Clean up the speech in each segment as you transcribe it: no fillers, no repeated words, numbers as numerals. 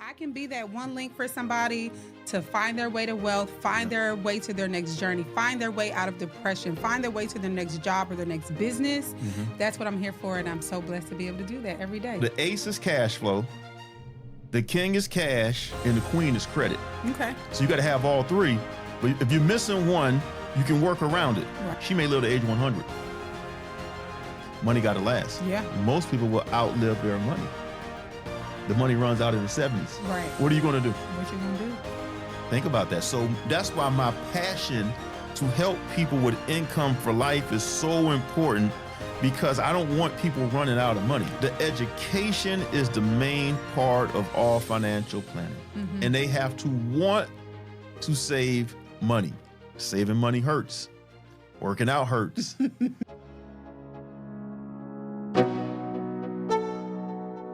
I can be that one link for somebody to find their way to wealth, find their way to their next journey, find their way out of depression, find their way to their next job or their next business, that's what I'm here for, and I'm so blessed to be able to do that every day. The ace is cash flow, the king is cash, and the queen is credit. Okay. So you got to have all three, but if you're missing one, you can work around it. Right. She may live to age 100. Money got to last. Yeah. Most people will outlive their money. The money runs out in the 70s. Right. What are you going to do? What you gonna do? Think about that. So that's why my passion to help people with income for life is so important, because I don't want people running out of money. The education is the main part of all financial planning. And they have to want to save money. Saving money hurts. Working out hurts.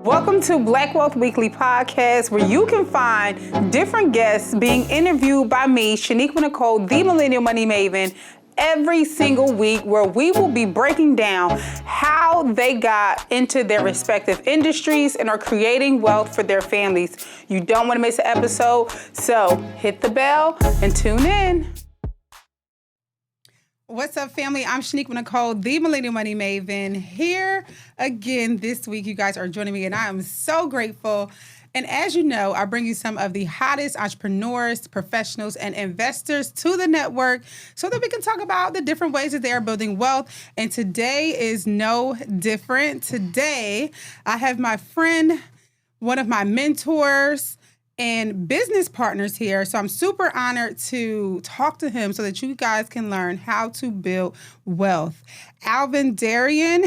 Welcome to Black Wealth Weekly Podcast, where you can find different guests being interviewed by me, Shaniqua Nicole, the Millennial Money Maven, every single week, where we will be breaking down how they got into their respective industries and are creating wealth for their families. You don't want to miss an episode, so hit the bell and tune in. What's up, family? I'm Shaniqua Nicole, the Millennial Money Maven, here again this week. You guys are joining me, and I am so grateful. And as you know, I bring you some of the hottest entrepreneurs, professionals, and investors to the network so that we can talk about the different ways that they are building wealth. And today is no different. Today, I have my friend, one of my mentors, and business partners here. So I'm super honored to talk to him so that you guys can learn how to build wealth. Alvin Darien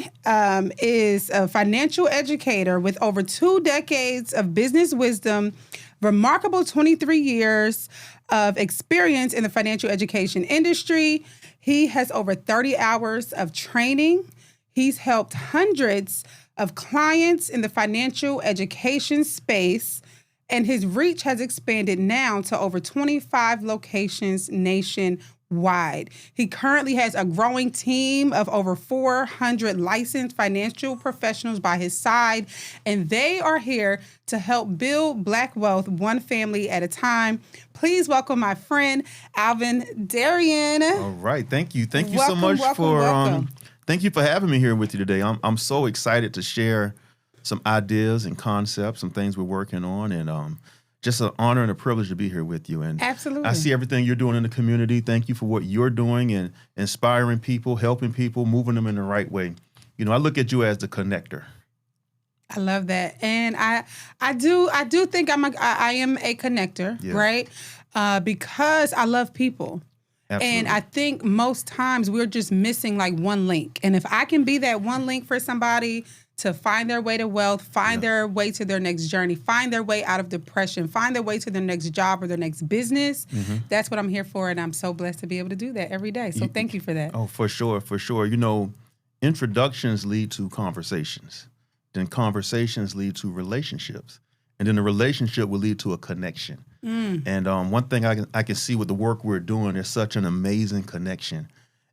is a financial educator with over 2 decades of business wisdom, remarkable 23 years of experience in the financial education industry. He has over 30 hours of training. He's helped hundreds of clients in the financial education space, and his reach has expanded now to over 25 locations nationwide. He currently has a growing team of over 400 licensed financial professionals by his side, and they are here to help build Black wealth one family at a time. Please welcome my friend, Alvin Darien. All right. Thank you. Thank you Welcome, so much welcome. Thank you for having me here with you today. I'm so excited to share some ideas and concepts, some things we're working on, and just an honor and a privilege to be here with you. And Absolutely. I see everything you're doing in the community. Thank you for what you're doing and inspiring people, helping people, moving them in the right way. You know, I look at you as the connector. I love that, and I do think I am a connector, Yeah. right? Because I love people. Absolutely. And I think most times we're just missing like one link. And if I can be that one link for somebody to find their way to wealth, find their way to their next journey, find their way out of depression, find their way to their next job or their next business, that's what I'm here for. And I'm so blessed to be able to do that every day. So thank you for that. Oh, for sure, for sure. You know, introductions lead to conversations. Then conversations lead to relationships. And then the relationship will lead to a connection. And one thing I can see with the work we're doing, there's such an amazing connection.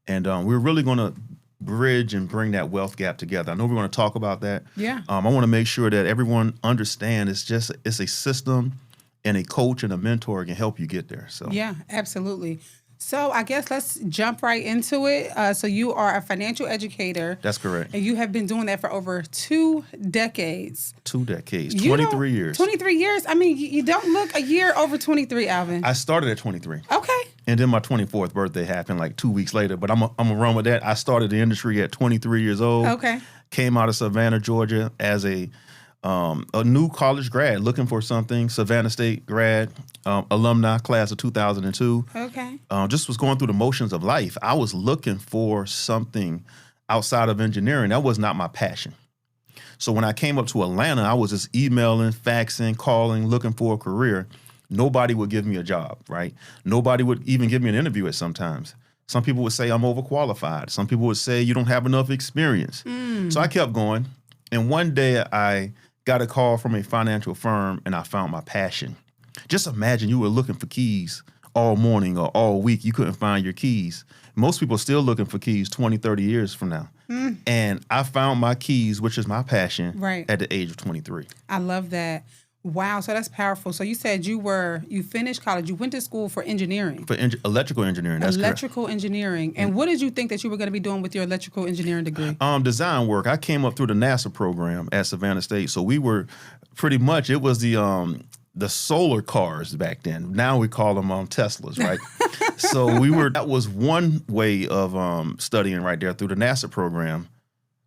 And we're really going to bridge and bring that wealth gap together. I know we're going to talk about that. Yeah. I want to make sure that everyone understands it's a system, and a coach and a mentor can help you get there. So Yeah, absolutely. So I guess let's jump right into it. So you are a financial educator. That's correct. And you have been doing that for over 2 decades. 2 decades, You 23 years. 23 years? I mean, you don't look a year over 23, Alvin. I started at 23. Okay. And then my 24th birthday happened like 2 weeks later. But I'm gonna run with that. I started the industry at 23 years old. Okay. Came out of Savannah, Georgia as a new college grad looking for something. Savannah State grad, alumni class of 2002. Okay. Just was going through the motions of life. I was looking for something outside of engineering. That was not my passion. So when I came up to Atlanta, I was just emailing, faxing, calling, looking for a career. Nobody would give me a job, right? Nobody would even give me an interview at sometimes. Some people would say I'm overqualified. Some people would say you don't have enough experience. So I kept going. And one day I got a call from a financial firm, and I found my passion. Just imagine you were looking for keys all morning or all week. You couldn't find your keys. Most people are still looking for keys 20, 30 years from now. And I found my keys, which is my passion, Right. at the age of 23. I love that. Wow, so that's powerful. So you said you finished college, you went to school for engineering. For electrical engineering, that's correct. Electrical engineering. And what did you think that you were going to be doing with your electrical engineering degree? Design work. I came up through the NASA program at Savannah State. So we were pretty much, it was the solar cars back then. Now we call them Teslas, right? So that was one way of studying right there through the NASA program.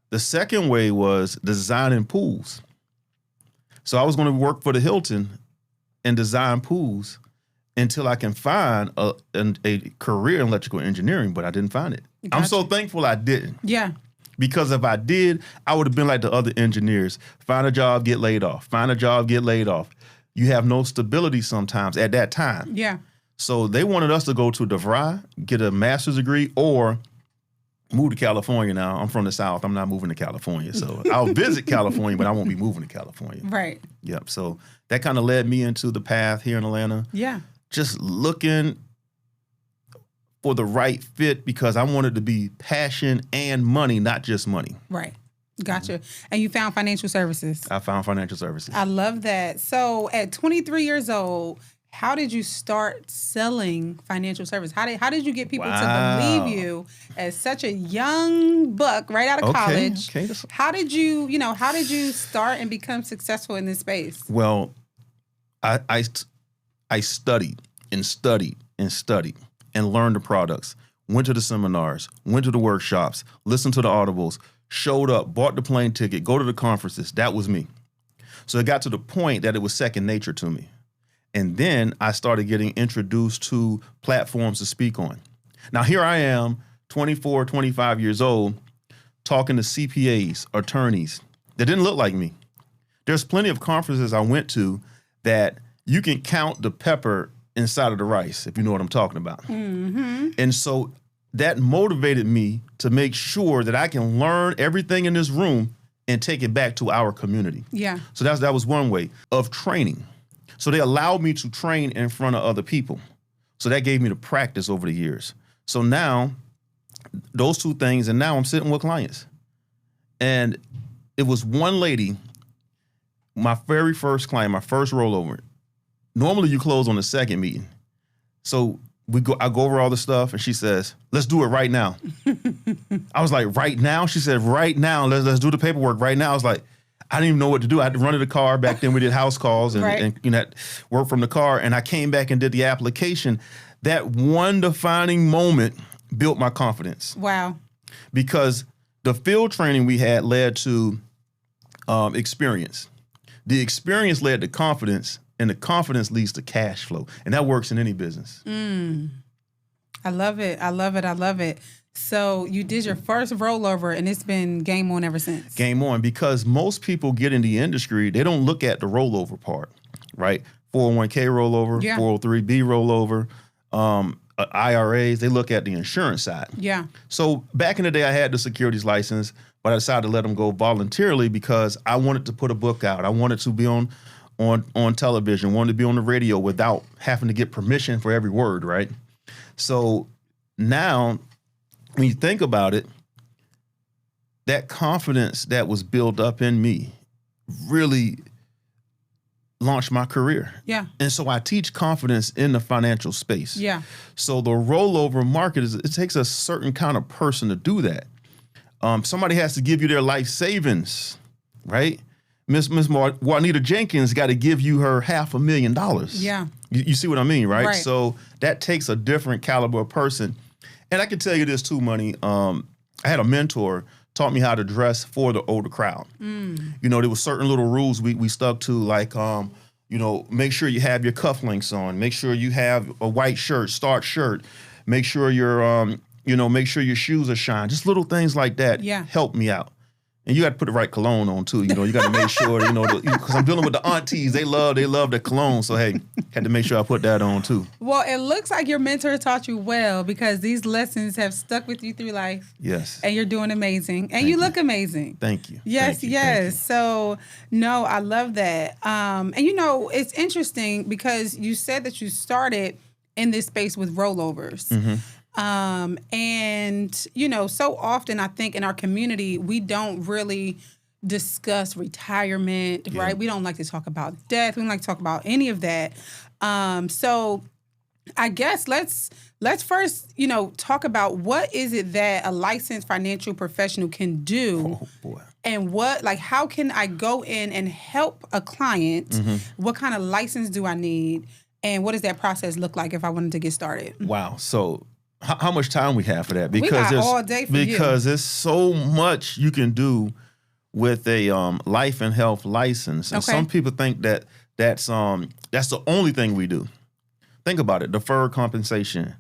The second way was designing pools. So I was going to work for the Hilton and design pools until I can find a career in electrical engineering, but I didn't find it. Gotcha. I'm so thankful I didn't. Yeah. Because if I did, I would have been like the other engineers. Find a job, get laid off. Find a job, get laid off. You have no stability sometimes at that time. Yeah. So they wanted us to go to DeVry, get a master's degree, or move to California now. I'm from the South. I'm not moving to California. So I'll visit California, but I won't be moving to California. Right. Yep. So that kind of led me into the path here in Atlanta. Yeah. Just looking for the right fit because I wanted to be passion and money, not just money. Right. Gotcha. And you found financial services. I found financial services. I love that. So at 23 years old, how did you start selling financial service? How did you get people to believe you as such a young buck right out of college? Okay. How did you start and become successful in this space? Well, I studied and studied and studied and learned the products, went to the seminars, went to the workshops, listened to the audibles, showed up, bought the plane ticket, go to the conferences. That was me. So it got to the point that it was second nature to me. And then I started getting introduced to platforms to speak on. Now, here I am, 24, 25 years old, talking to CPAs, attorneys that didn't look like me. There's plenty of conferences I went to that you can count the pepper inside of the rice, if you know what I'm talking about. Mm-hmm. And so that motivated me to make sure that I can learn everything in this room and take it back to our community. Yeah. So that was one way of training. So they allowed me to train in front of other people. So that gave me the practice over the years. So now, those two things, and now I'm sitting with clients. And it was one lady, my very first client, my first rollover. Normally you close on the second meeting. So I go over all the stuff and she says, let's do it right now. I was like, right now? She said, right now, let's do the paperwork right now. I was like, I didn't even know what to do. I had to run to the car. Back then we did house calls and work from the car. And I came back and did the application. That one defining moment built my confidence. Wow. Because the field training we had led to experience. The experience led to confidence, and the confidence leads to cash flow. And that works in any business. I love it. I love it. I love it. So you did your first rollover, and it's been game on ever since. Game on, because most people get in the industry, they don't look at the rollover part, right? 401k rollover, 403b rollover, IRAs, they look at the insurance side. Yeah. So back in the day, I had the securities license, but I decided to let them go voluntarily because I wanted to put a book out. I wanted to be on television, wanted to be on the radio without having to get permission for every word, right? So now, when you think about it, that confidence that was built up in me really launched my career. Yeah. And so I teach confidence in the financial space. Yeah. So the rollover market, it takes a certain kind of person to do that. Somebody has to give you their life savings, right? Miss Juanita Jenkins got to give you her $500,000. Yeah. You see what I mean, right? Right. So that takes a different caliber of person. And I can tell you this too, Money. I had a mentor taught me how to dress for the older crowd. There were certain little rules we stuck to, like, make sure you have your cufflinks on, make sure you have a white shirt, starch shirt, make sure make sure your shoes are shined. Just little things like that help me out. And you got to put the right cologne on too. You got to make sure, because I'm dealing with the aunties. They love the cologne. So, hey, had to make sure I put that on too. Well, it looks like your mentor taught you well, because these lessons have stuck with you through life. Yes. And you're doing amazing. And you look amazing. Thank you. Yes, Thank you. yes. Thank you. So, no, I love that. And it's interesting because you said that you started in this space with rollovers. Mm-hmm. And so often I think in our community, we don't really discuss retirement, right? We don't like to talk about death. We don't like to talk about any of that. So I guess let's first, talk about what is it that a licensed financial professional can do. Oh boy. And how can I go in and help a client? Mm-hmm. What kind of license do I need? And what does that process look like if I wanted to get started? Wow. So how much time we have for that? We got all day for you. Because there's so much you can do with a life and health license. And some people think that that's the only thing we do. Think about it. Deferred compensation,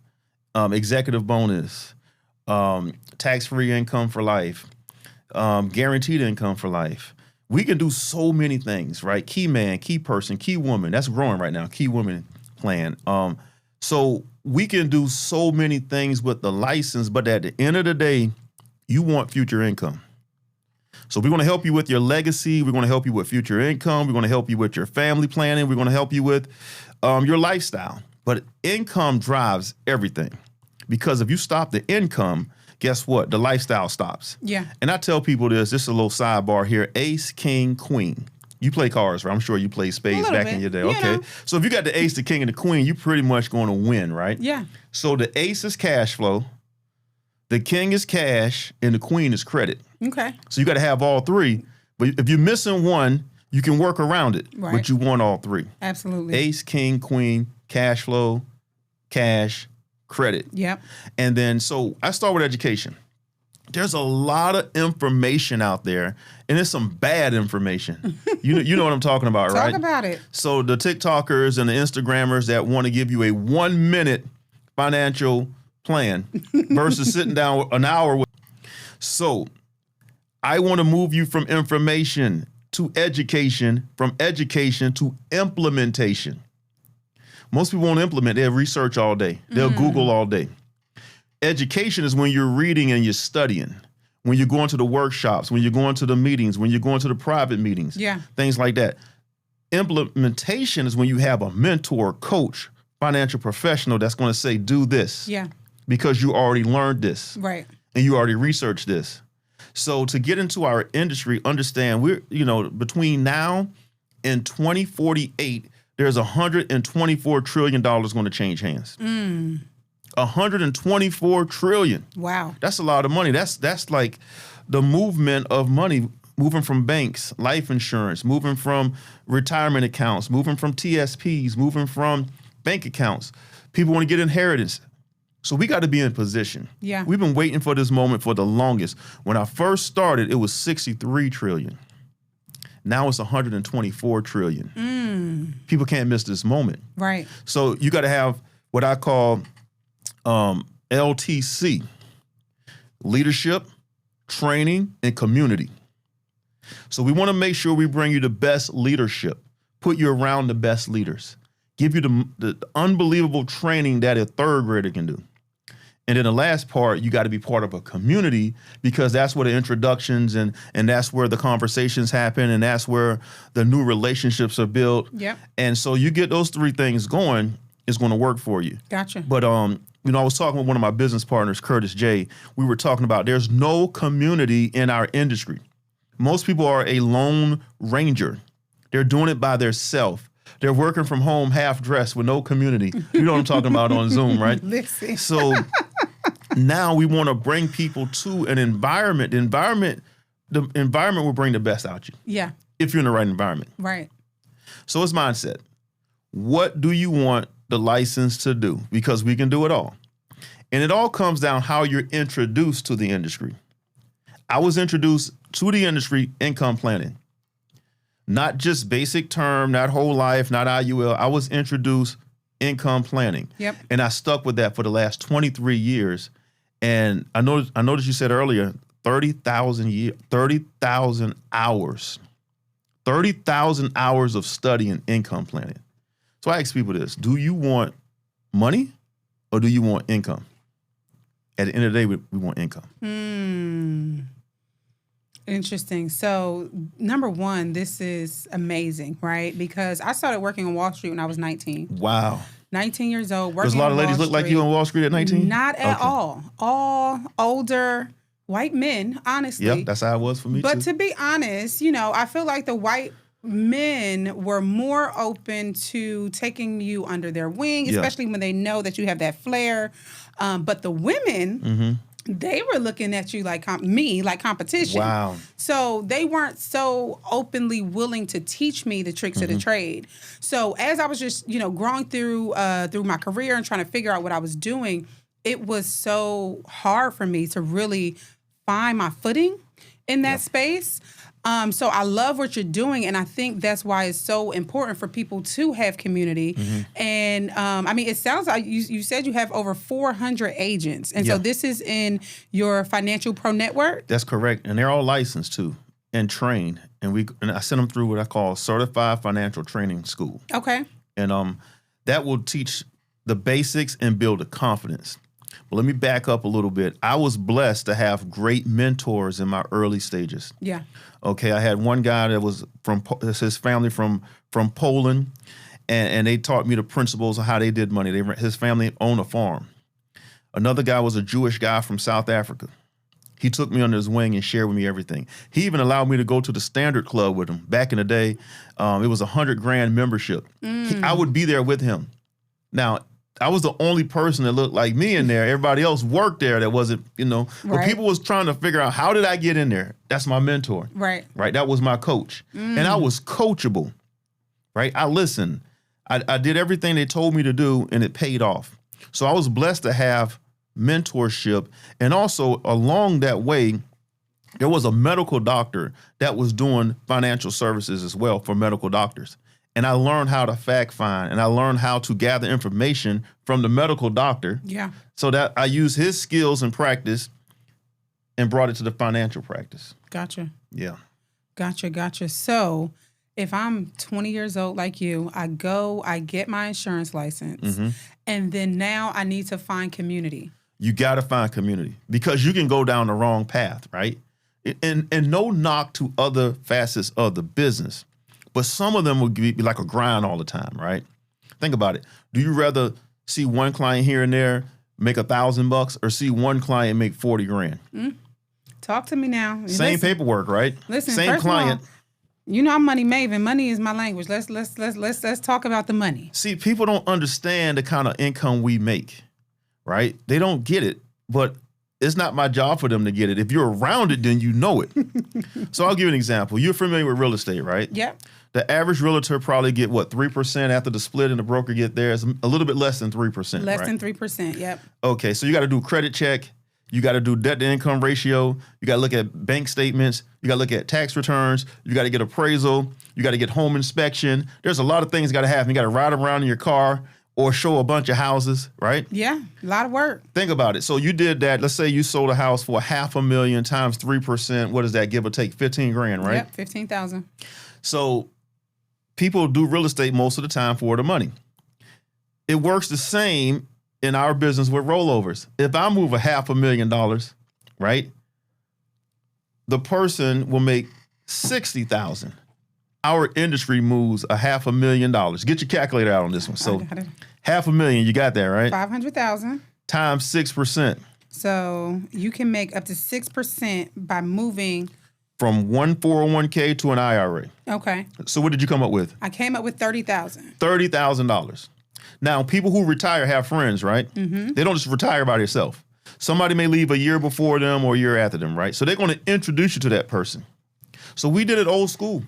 executive bonus, tax-free income for life, guaranteed income for life. We can do so many things, right? Key man, key person, key woman. That's growing right now. Key woman plan. So we can do so many things with the license, but at the end of the day, you want future income. So we're going to help you with your legacy. We're going to help you with future income. We're going to help you with your family planning. We're going to help you with your lifestyle. But income drives everything, because if you stop the income, guess what? The lifestyle stops. Yeah. And I tell people this is a little sidebar here: ace, king, queen. You play cards, right? I'm sure you played spades back in your day. Okay. So if you got the ace, the king, and the queen, you're pretty much going to win, right? Yeah. So the ace is cash flow, the king is cash, and the queen is credit. Okay. So you got to have all three. But if you're missing one, you can work around it. Right. But you want all three. Absolutely. Ace, king, queen, cash flow, cash, credit. Yep. And then, so I start with education. There's a lot of information out there, and it's some bad information. You know what I'm talking about, right? Talk about it. So the TikTokers and the Instagrammers that want to give you a 1-minute financial plan versus sitting down an hour with. So I want to move you from information to education, from education to implementation. Most people won't implement. They'll research all day. They'll Google all day. Education is when you're reading and you're studying, when you're going to the workshops, when you're going to the meetings, when you're going to the private meetings, things like that. Implementation is when you have a mentor, coach, financial professional that's going to say, do this. Yeah. Because you already learned this. Right. And you already researched this. So to get into our industry, understand we're, between now and 2048, there's $124 trillion going to change hands. $124 trillion. Wow. That's a lot of money. That's like the movement of money, moving from banks, life insurance, moving from retirement accounts, moving from TSPs, moving from bank accounts. People want to get inheritance. So we got to be in position. Yeah. We've been waiting for this moment for the longest. When I first started, it was 63 trillion. Now it's 124 trillion. People can't miss this moment. Right. So you got to have what I call LTC, leadership, training, and community. So we want to make sure we bring you the best leadership, put you around the best leaders, give you the unbelievable training that a third grader can do. And then the last part, you got to be part of a community, because that's where the introductions and that's where the conversations happen, and that's where the new relationships are built. Yep. And so you get those three things going, it's going to work for you. Gotcha. But I was talking with one of my business partners, Curtis J. We were talking about there's no community in our industry. Most people are a lone ranger. They're doing it by themselves. They're working from home half dressed with no community. You know what I'm talking about on Zoom, right? Listen. So now we want to bring people to an environment. The environment will bring the best out you. Yeah. If you're in the right environment. Right. So it's mindset. What do you want the license to do? Because we can do it all. And it all comes down how you're introduced to the industry. I was introduced to the industry, income planning. Not just basic term, not whole life, not IUL. I was introduced income planning. Yep. And I stuck with that for the last 23 years. And I noticed you said earlier, 30,000 hours. 30,000 hours of studying income planning. So I ask people this: do you want money or do you want income? At the end of the day, we want income. Interesting. So, number one, this is amazing, right? Because I started working on Wall Street when I was 19. Wow. 19 years old. Does a lot of ladies look like you on Wall Street at 19? Not at all. All older, white men, honestly. Yep, that's how it was for me But too. to be honest, I feel like the white men were more open to taking you under their wing, Yeah. especially when they know that you have that flair. But the women, they were looking at you like like competition. Wow. So they weren't so openly willing to teach me the tricks of the trade. So as I was just, growing through my career and trying to figure out what I was doing, it was so hard for me to really find my footing in that space. So I love what you're doing, and I think that's why it's so important for people to have community. And it sounds like you said you have over 400 agents, and so this is in your Financial Pro Network. That's correct, and they're all licensed too and trained. And I sent them through what I call Certified Financial Training School. Okay. And that will teach the basics and build the confidence. But let me back up a little bit. I was blessed to have great mentors in my early stages. Yeah. Okay, I had one guy that was his family from Poland, and they taught me the principles of how they did money. His family owned a farm. Another guy was a Jewish guy from South Africa. He took me under his wing and shared with me everything. He even allowed me to go to the Standard Club with him. Back in the day, it was $100,000 membership. I would be there with him. Now, I was the only person that looked like me in there. Everybody else worked there that wasn't, But Right. people was trying to figure out, how did I get in there? That's my mentor. Right. Right? That was my coach. And I was coachable. Right? I listened. I did everything they told me to do, and it paid off. So I was blessed to have mentorship. And also, along that way, there was a medical doctor that was doing financial services as well for medical doctors. And I learned how to fact find, and I learned how to gather information from the medical doctor. Yeah. So that I used his skills and practice and brought it to the financial practice. Gotcha. Yeah. Gotcha. So if I'm 20 years old like you, I get my insurance license, and then now I need to find community. You got to find community, because you can go down the wrong path, right? And no knock to other facets of the business, but some of them will be like a grind all the time, right? Think about it. Do you rather see one client here and there make $1,000 or see one client make 40 grand? Talk to me now. Same paperwork, right? Listen, same first client. Of all, I'm money maven. Money is my language. Let's talk about the money. See, people don't understand the kind of income we make, right? They don't get it, but it's not my job for them to get it. If you're around it, then you know it. So I'll give you an example. You're familiar with real estate, right? Yep. The average realtor probably get 3% after the split and the broker get theirs, a little bit less than 3%. Less right? than 3%. Yep. Okay, so you got to do credit check. You got to do debt to income ratio. You got to look at bank statements. You got to look at tax returns. You got to get appraisal. You got to get home inspection. There's a lot of things got to happen. You got to ride around in your car or show a bunch of houses, right? Yeah, a lot of work. Think about it. So you did that. Let's say you sold a house for $500,000 times 3%. What does that give or take? 15 grand, right? Yep, 15,000. So people do real estate most of the time for the money. It works the same in our business with rollovers. If I move $500,000, right, the person will make $60,000. Our industry moves $500,000. Get your calculator out on this one. So $500,000, you got that, right? 500,000 times 6%. So you can make up to 6% by moving From one 401k to an IRA. Okay. So what did you come up with? I came up with 30,000. $30,000. Now, people who retire have friends, right? They don't just retire by themselves. Somebody may leave a year before them or a year after them, right? So they're going to introduce you to that person. So we did it old school.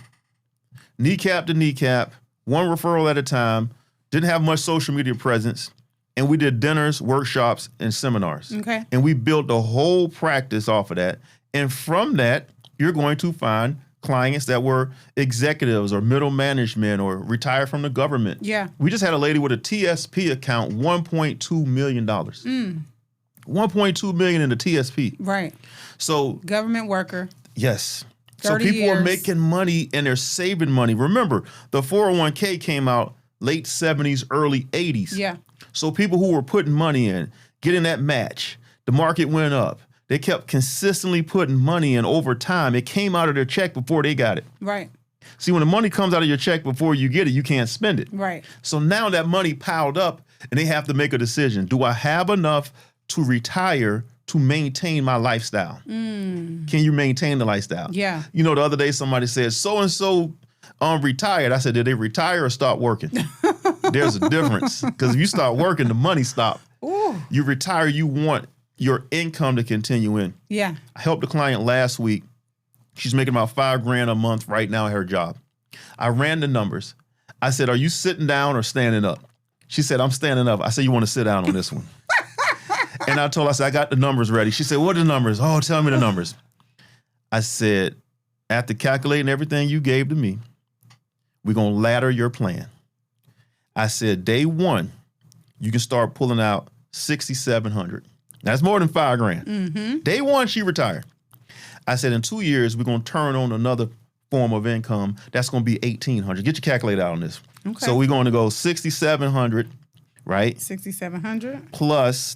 Kneecap to kneecap, one referral at a time, didn't have much social media presence, and we did dinners, workshops, and seminars. Okay. And we built the whole practice off of that. And from that, you're going to find clients that were executives or middle management or retired from the government. Yeah. We just had a lady with a TSP account, $1.2 million. $1.2 million in the TSP. Right. So Government worker. yes. So 30 people years. are making money and they're saving money. Remember, the 401k came out late 70s, early 80s. Yeah. So people who were putting money in, getting that match, the market went up. They kept consistently putting money in over time. It came out of their check before they got it. Right. See, when the money comes out of your check before you get it, you can't spend it. Right. So now that money piled up and they have to make a decision. Do I have enough to retire to maintain my lifestyle. Can you maintain the lifestyle? Yeah. You know, the other day somebody said, so-and-so retired. I said, did they retire or stop working? There's a difference. Because if you start working, the money stops. You retire, you want your income to continue in. Yeah. I helped a client last week. She's making about $5,000 a month right now at her job. I ran the numbers. I said, are you sitting down or standing up? She said, I'm standing up. I said, you want to sit down on this one? And I told her, I said, I got the numbers ready. She said, what are the numbers? Oh, tell me the numbers. I said, after calculating everything you gave to me, we're going to ladder your plan. I said, day one, you can start pulling out $6,700. That's more than $5,000. Day one, she retired. I said, in 2 years, we're going to turn on another form of income. That's going to be $1,800. Get your calculator out on this. Okay. So we're going to go $6,700, right? $6,700 plus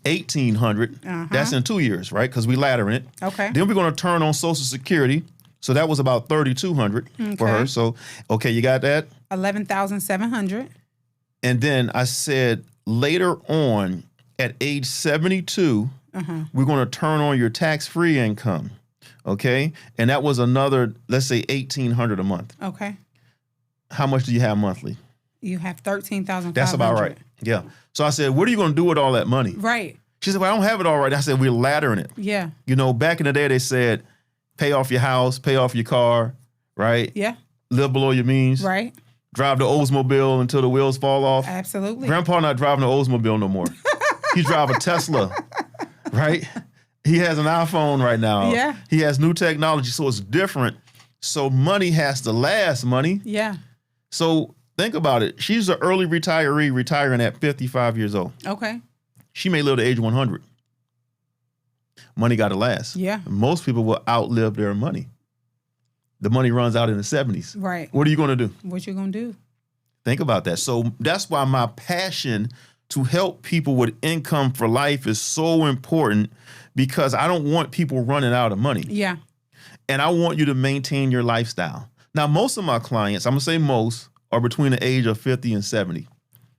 $1,800. That's in 2 years, right? Because we laddering it. Okay. Then we're going to turn on Social Security. So that was about $3,200 for her. So, okay, you got that? $11,700. And then I said later on, at age 72, we're going to turn on your tax-free income. Okay? And that was another, let's say, $1,800 a month. Okay. How much do you have monthly? You have $13,500. That's about right. Yeah. So I said, what are you going to do with all that money? Right. She said, well, I don't have it all right. I said, we're laddering it. Yeah. You know, back in the day, they said, pay off your house, pay off your car, right? Yeah. Live below your means. Right. Drive the Oldsmobile until the wheels fall off. Absolutely. Grandpa not driving the Oldsmobile no more. He drive a Tesla, right? He has an iPhone right now. Yeah. He has new technology, so it's different. So money has to last, money. Yeah. So think about it. She's an early retiree retiring at 55 years old. Okay. She may live to age 100. Money got to last. Yeah. Most people will outlive their money. The money runs out in the 70s. Right. What are you going to do? What you going to do? Think about that. So that's why my passion to help people with income for life is so important, because I don't want people running out of money. Yeah. And I want you to maintain your lifestyle. Now, most of my clients, I'm going to say most, are between the age of 50 and 70.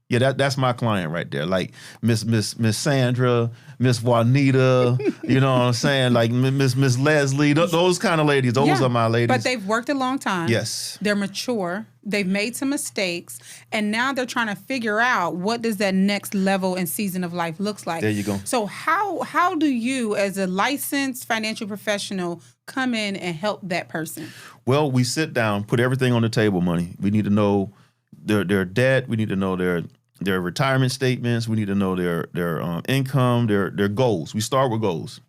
Yeah, that's my client right there. Like Miss Sandra, Miss Juanita, you know what I'm saying? Like Miss Leslie, those kind of ladies. Those are my ladies. But they've worked a long time. Yes. They're mature. They've made some mistakes. And now they're trying to figure out, what does that next level and season of life looks like? There you go. So how do you, as a licensed financial professional, come in and help that person? Well, we sit down, put everything on the table, money. We need to know their debt. We need to know their retirement statements. We need to know their income, their goals. We start with goals.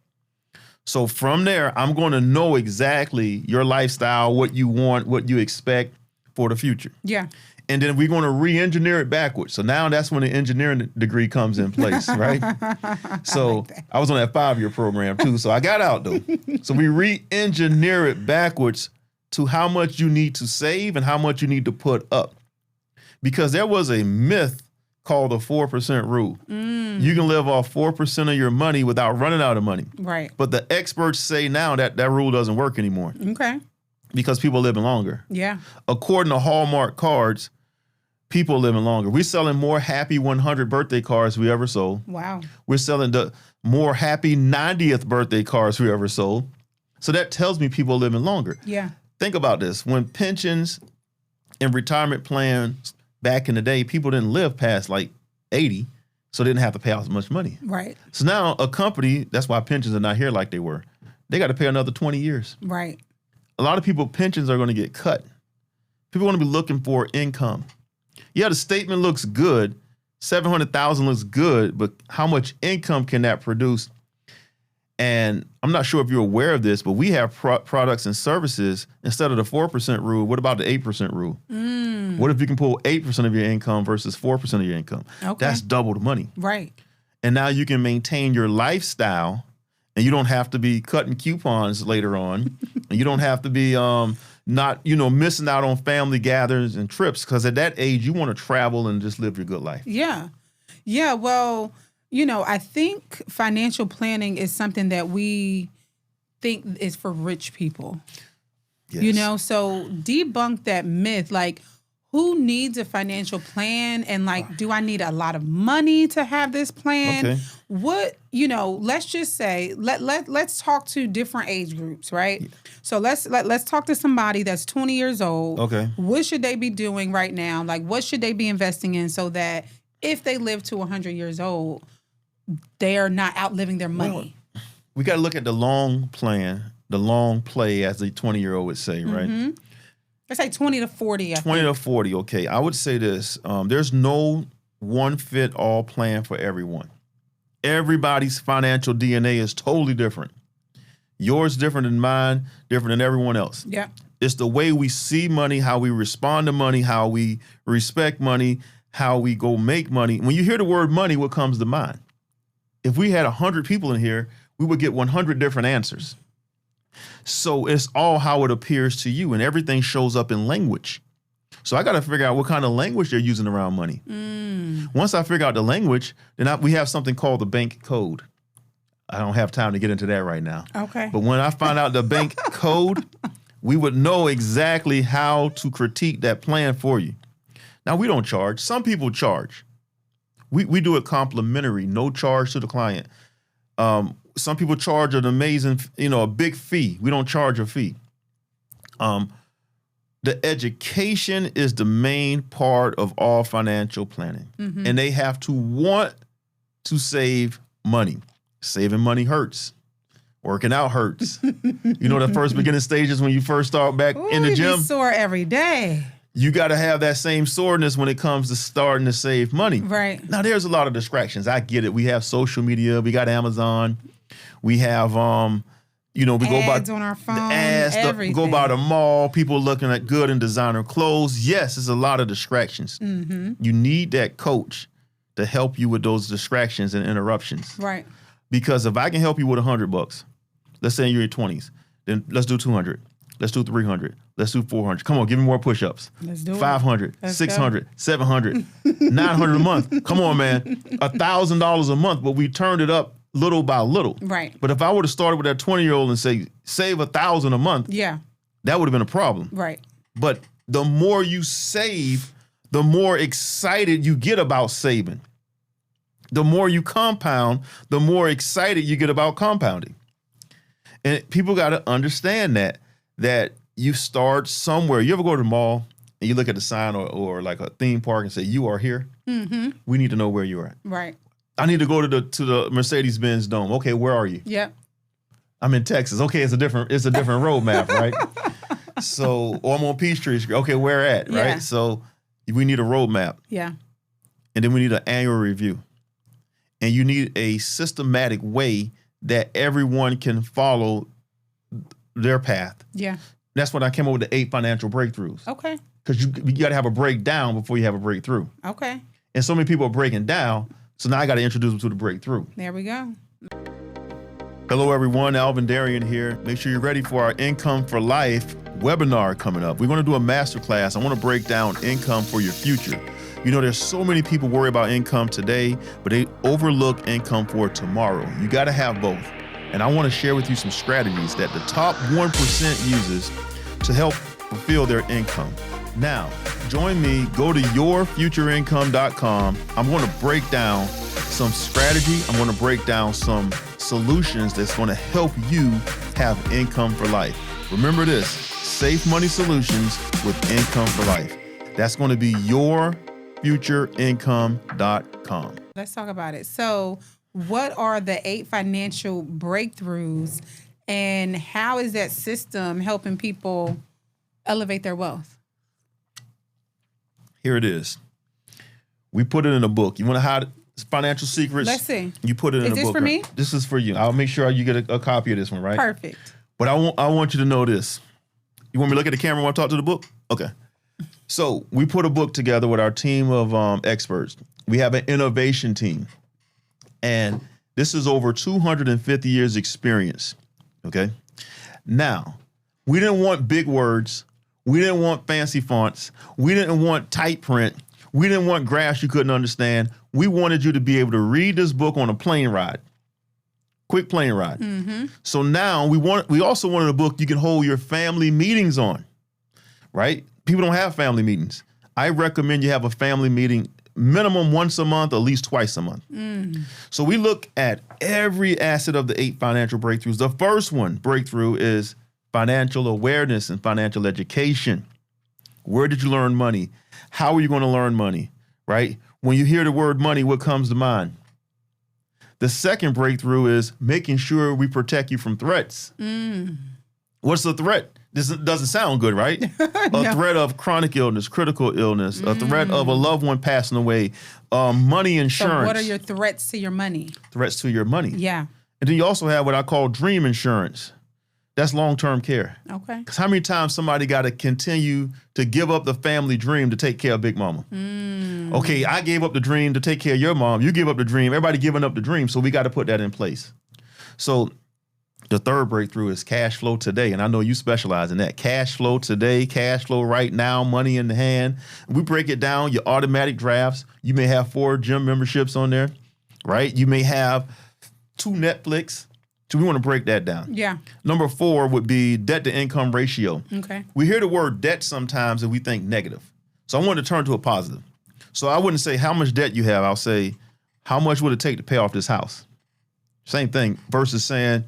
So from there, I'm going to know exactly your lifestyle, what you want, what you expect for the future. Yeah. And then we're going to re-engineer it backwards. So now that's when the engineering degree comes in place, right? So I was on that 5-year program too. So I got out though. So we re-engineer it backwards to how much you need to save and how much you need to put up. Because there was a myth called the 4% rule. You can live off 4% of your money without running out of money. Right. But the experts say now that rule doesn't work anymore. Okay. Because people are living longer. Yeah. According to Hallmark cards, people are living longer. We're selling more happy 100 birthday cards we ever sold. Wow. We're selling the more happy 90th birthday cards we ever sold. So that tells me people are living longer. Yeah. Think about this. When pensions and retirement plans back in the day, people didn't live past like 80, so they didn't have to pay out as much money. Right. So now a company, that's why pensions are not here like they were. They got to pay another 20 years. Right. A lot of people, pensions are going to get cut. People want to be looking for income. Yeah, the statement looks good. 700,000 looks good, but how much income can that produce? And I'm not sure if you're aware of this, but we have products and services instead of the 4% rule. What about the 8% rule? What if you can pull 8% of your income versus 4% of your income? Okay. That's double the money. Right. And now you can maintain your lifestyle, and you don't have to be cutting coupons later on. And you don't have to be not, missing out on family gatherings and trips, because at that age, you want to travel and just live your good life. Yeah. Yeah. Well, I think financial planning is something that we think is for rich people. Yes. So debunk that myth. Like, who needs a financial plan, and like, do I need a lot of money to have this plan? Okay. What, let's just say, let's talk to different age groups, right? So let's talk to somebody that's 20 years old. Okay. What should they be doing right now? Like, what should they be investing in so that if they live to 100 years old, they are not outliving their money? Well, we got to look at the long plan, the long play, as the 20-year-old would say, right? Mm-hmm. Let's say 20 to 40. 20 to 40, okay. I would say this. There's no one-fit-all plan for everyone. Everybody's financial DNA is totally different. Yours different than mine, different than everyone else. Yeah. It's the way we see money, how we respond to money, how we respect money, how we go make money. When you hear the word money, what comes to mind? If we had 100 people in here, we would get 100 different answers. So it's all how it appears to you, and everything shows up in language. So I got to figure out what kind of language they're using around money. Once I figure out the language, then we have something called the bank code. I don't have time to get into that right now. Okay. But when I find out the bank code, we would know exactly how to critique that plan for you. Now, we don't charge. Some people charge. We do it complimentary, no charge to the client. Some people charge an amazing, a big fee. We don't charge a fee. The education is the main part of all financial planning. Mm-hmm. And they have to want to save money. Saving money hurts. Working out hurts. The first beginning stages when you first start back in the gym. You be sore every day. You got to have that same soreness when it comes to starting to save money. Right. Now, there's a lot of distractions. I get it. We have social media. We got Amazon. We have, we ads go by on our phone. The ads. Go by the mall. People looking at good and designer clothes. Yes, it's a lot of distractions. Mm-hmm. You need that coach to help you with those distractions and interruptions. Right. Because if I can help you with $100, let's say you're in your 20s, then let's do 200. Let's do 300. Let's do 400. Come on, give me more push-ups. Let's do 500, it. 600, 700, 900 a month. Come on, man. $1,000 a month, but we turned it up little by little. Right. But if I would have started with that 20-year-old and say, save $1,000 a month, yeah, that would have been a problem. Right. But the more you save, the more excited you get about saving. The more you compound, the more excited you get about compounding. And people got to understand that you start somewhere. You ever go to the mall and you look at the sign or like a theme park and say, you are here? Mm-hmm. We need to know where you're at. Right. I need to go to the Mercedes-Benz Dome. Okay, where are you? Yep. I'm in Texas. Okay, it's a different roadmap, right? So, or I'm on Peachtree Street. Okay, where at, right? Yeah. So we need a roadmap. Yeah. And then we need an annual review. And you need a systematic way that everyone can follow their path. Yeah. That's when I came up with the 8 financial breakthroughs. Okay. Because you got to have a breakdown before you have a breakthrough. Okay. And so many people are breaking down. So now I got to introduce them to the breakthrough. There we go. Hello, everyone. Alvin, Darien here. Make sure you're ready for our Income for Life webinar coming up. We're going to do a masterclass. I want to break down income for your future. There's so many people worry about income today, but they overlook income for tomorrow. You got to have both. And I want to share with you some strategies that the top 1% uses to help fulfill their income. Now, join me. Go to yourfutureincome.com. I'm going to break down some strategy. I'm going to break down some solutions that's going to help you have income for life. Remember this, safe money solutions with income for life. That's going to be yourfutureincome.com. Let's talk about it. So what are the 8 financial breakthroughs and how is that system helping people elevate their wealth? Here it is. We put it in a book. You want to hide financial secrets? Let's see. You put it in a book. Is this for me? This is for you. I'll make sure you get a copy of this one, right? Perfect. But I want you to know this. You want me to look at the camera when I talk to the book? Okay. So we put a book together with our team of experts. We have an innovation team. And this is over 250 years experience. Okay. Now, we didn't want big words. We didn't want fancy fonts. We didn't want tight print. We didn't want graphs you couldn't understand. We wanted you to be able to read this book on a plane ride. Quick plane ride. Mm-hmm. So now we also wanted a book you can hold your family meetings on, right? People don't have family meetings. I recommend you have a family meeting minimum once a month, at least twice a month. So we look at every asset of the 8 financial breakthroughs. The first breakthrough is financial awareness and financial education. Where did you learn money? How are you going to learn money, right? When you hear the word money, what comes to mind? The second breakthrough is making sure we protect you from threats. What's the threat? This doesn't sound good, right? A threat of chronic illness, critical illness, a threat of a loved one passing away, money insurance. So what are your threats to your money? Threats to your money. Yeah. And then you also have what I call dream insurance. That's long-term care. Okay. Because how many times somebody got to continue to give up the family dream to take care of Big Mama? Okay, I gave up the dream to take care of your mom. You give up the dream. Everybody giving up the dream. So we got to put that in place. So the third breakthrough is cash flow today. And I know you specialize in that. Cash flow today, cash flow right now, money in the hand. We break it down, your automatic drafts. You may have 4 gym memberships on there, right? You may have 2 Netflix. So we want to break that down. Yeah. Number 4 would be debt to income ratio. Okay. We hear the word debt sometimes and we think negative. So I want to turn to a positive. So I wouldn't say how much debt you have. I'll say, how much would it take to pay off this house? Same thing versus saying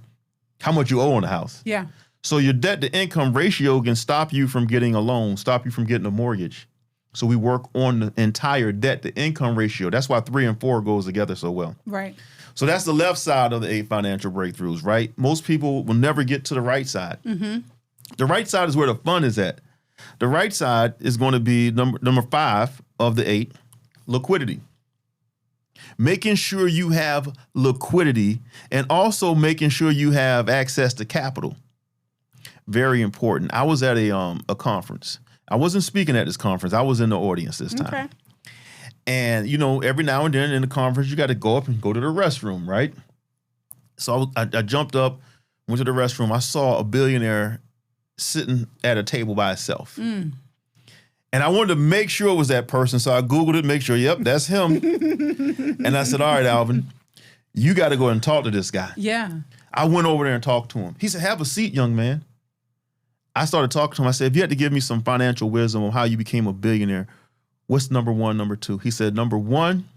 how much you owe on the house. Yeah. So your debt to income ratio can stop you from getting a loan, stop you from getting a mortgage. So we work on the entire debt to income ratio. That's why 3 and 4 goes together so well. Right. So that's the left side of the 8 financial breakthroughs, right? Most people will never get to the right side. The right side is where the fun is at. The right side is going to be number 5 of the 8, liquidity. Making sure you have liquidity and also making sure you have access to capital. Very important. I was at a conference. I wasn't speaking at this conference. I was in the audience this time. Okay. And, you know, every now and then in the conference, you got to go up and go to the restroom, right? So I jumped up, went to the restroom. I saw a billionaire sitting at a table by himself. And I wanted to make sure it was that person. So I Googled it, make sure, yep, that's him. And I said, all right, Alvin, you got to go and talk to this guy. Yeah. I went over there and talked to him. He said, have a seat, young man. I started talking to him. I said, if you had to give me some financial wisdom on how you became a billionaire, what's number 1, number 2? He said, number 1,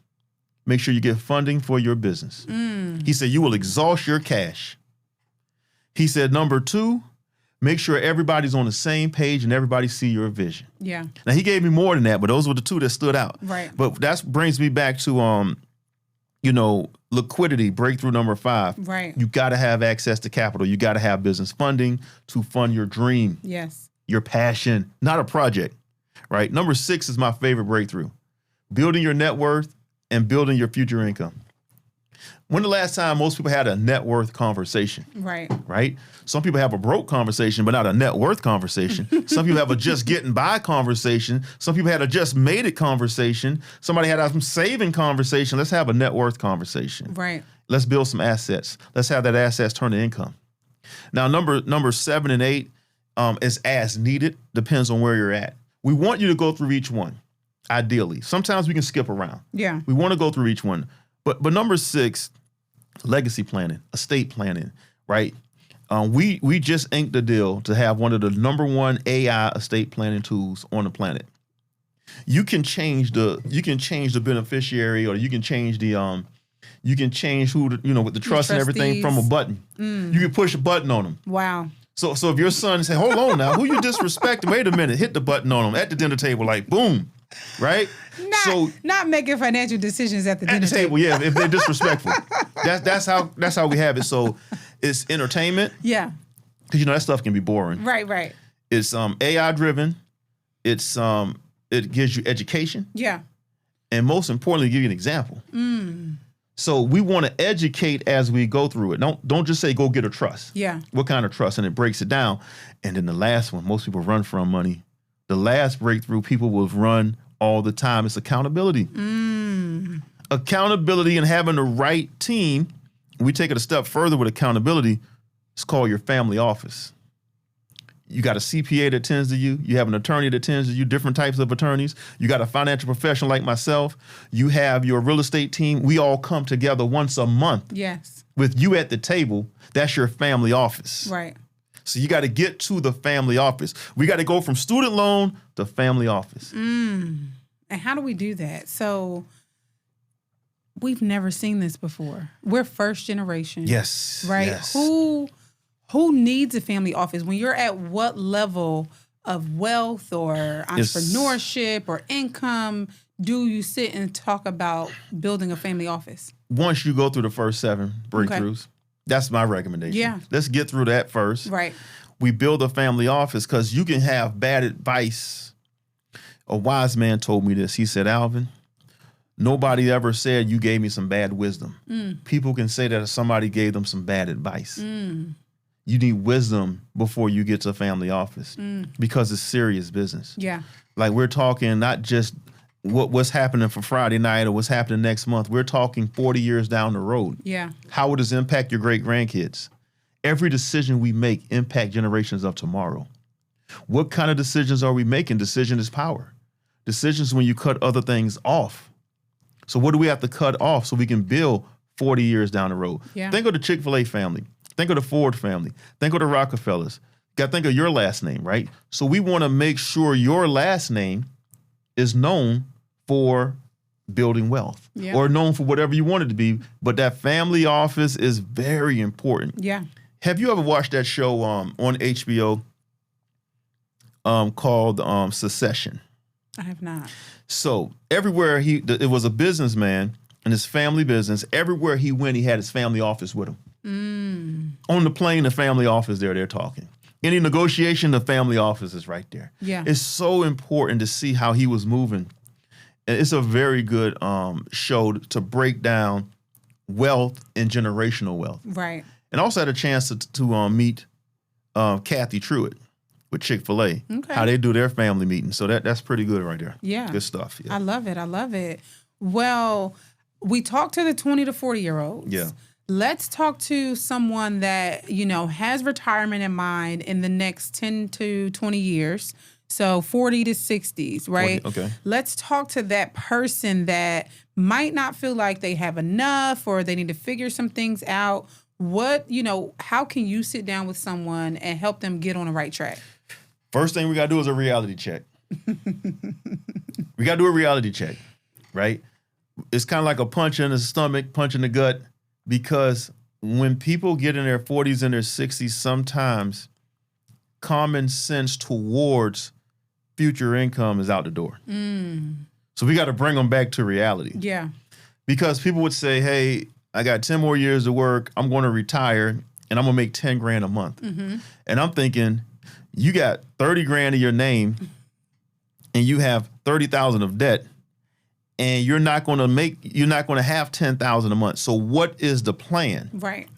make sure you get funding for your business. He said, you will exhaust your cash. He said, number 2, make sure everybody's on the same page and everybody see your vision. Yeah. Now, he gave me more than that, but those were the 2 that stood out. Right. But that brings me back to, liquidity, breakthrough number 5. Right. You got to have access to capital. You got to have business funding to fund your dream, Yes. your passion, not a project, right? Number 6 is my favorite breakthrough, building your net worth and building your future income. When the last time most people had a net worth conversation? Right. Right? Some people have a broke conversation, but not a net worth conversation. Some people have a just getting by conversation. Some people had a just made it conversation. Somebody had a saving conversation. Let's have a net worth conversation. Right. Let's build some assets. Let's have that assets turn to income. Now, number 7 and 8 is as needed. Depends on where you're at. We want you to go through each one, ideally. Sometimes we can skip around. Yeah. We want to go through each one. But number 6, legacy planning, estate planning, right? We just inked the deal to have one of the number 1 AI estate planning tools on the planet. You can change the beneficiary, or you can change the who with the trust and everything from a button. You can push a button on them. Wow. So if your son say, hold on now, who you disrespecting? Wait a minute, hit the button on them at the dinner table, like boom, right? Not making financial decisions at the dinner table. Yeah, if they're disrespectful. That's how we have it. So it's entertainment. Yeah. Because that stuff can be boring. Right. It's AI driven. It's it gives you education. Yeah. And most importantly, give you an example. So we want to educate as we go through it. Don't just say go get a trust. Yeah. What kind of trust? And it breaks it down. And then the last one, most people run from money. The last breakthrough people will run all the time is accountability. Accountability and having the right team. We take it a step further with accountability. It's called your family office. You got a CPA that attends to you. You have an attorney that attends to you, different types of attorneys. You got a financial professional like myself. You have your real estate team. We all come together once a month. Yes. With you at the table. That's your family office. Right. So you got to get to the family office. We got to go from student loan to family office. And how do we do that? So we've never seen this before. We're first generation. Yes. Right? Yes. Who needs a family office? When you're at what level of wealth or entrepreneurship or income do you sit and talk about building a family office? Once you go through the first 7 breakthroughs, that's my recommendation. Yeah. Let's get through that first. Right. We build a family office because you can have bad advice. A wise man told me this. He said, Alvin, nobody ever said you gave me some bad wisdom. People can say that somebody gave them some bad advice. You need wisdom before you get to a family office because it's serious business. Yeah. Like we're talking not just what's happening for Friday night or what's happening next month. We're talking 40 years down the road. Yeah. How will this impact your great-grandkids? Every decision we make impact generations of tomorrow. What kind of decisions are we making? Decision is power. Decisions when you cut other things off. So what do we have to cut off so we can build 40 years down the road? Yeah. Think of the Chick-fil-A family. Think of the Ford family. Think of the Rockefellers. Got to think of your last name, right? So we want to make sure your last name is known for building wealth or known for whatever you want it to be. But that family office is very important. Yeah. Have you ever watched that show on HBO called Succession? I have not. So everywhere it was a businessman and his family business. Everywhere he went, he had his family office with him. On the plane, the family office there, they're talking. Any negotiation, the family office is right there. Yeah. It's so important to see how he was moving. And it's a very good show to break down wealth and generational wealth. Right. And also had a chance to meet Kathy Truitt with Chick-fil-A, how they do their family meetings. So that's pretty good right there. Yeah. Good stuff. Yeah. I love it. I love it. Well, we talked to the 20 to 40-year-olds. Yeah. Let's talk to someone that, has retirement in mind in the next 10 to 20 years. So 40 to 60s, right? 40, okay. Let's talk to that person that might not feel like they have enough or they need to figure some things out. How can you sit down with someone and help them get on the right track? First thing we got to do is a reality check. We got to do a reality check, right? It's kind of like a punch in the stomach, punch in the gut, because when people get in their 40s and their 60s, sometimes common sense towards future income is out the door. So we got to bring them back to reality. Yeah. Because people would say, hey, I got 10 more years to work. I'm going to retire and I'm going to make 10 grand a month. And I'm thinking, you got 30 grand in your name and you have 30,000 of debt and you're not going to have 10,000 a month. So what is the plan? Right.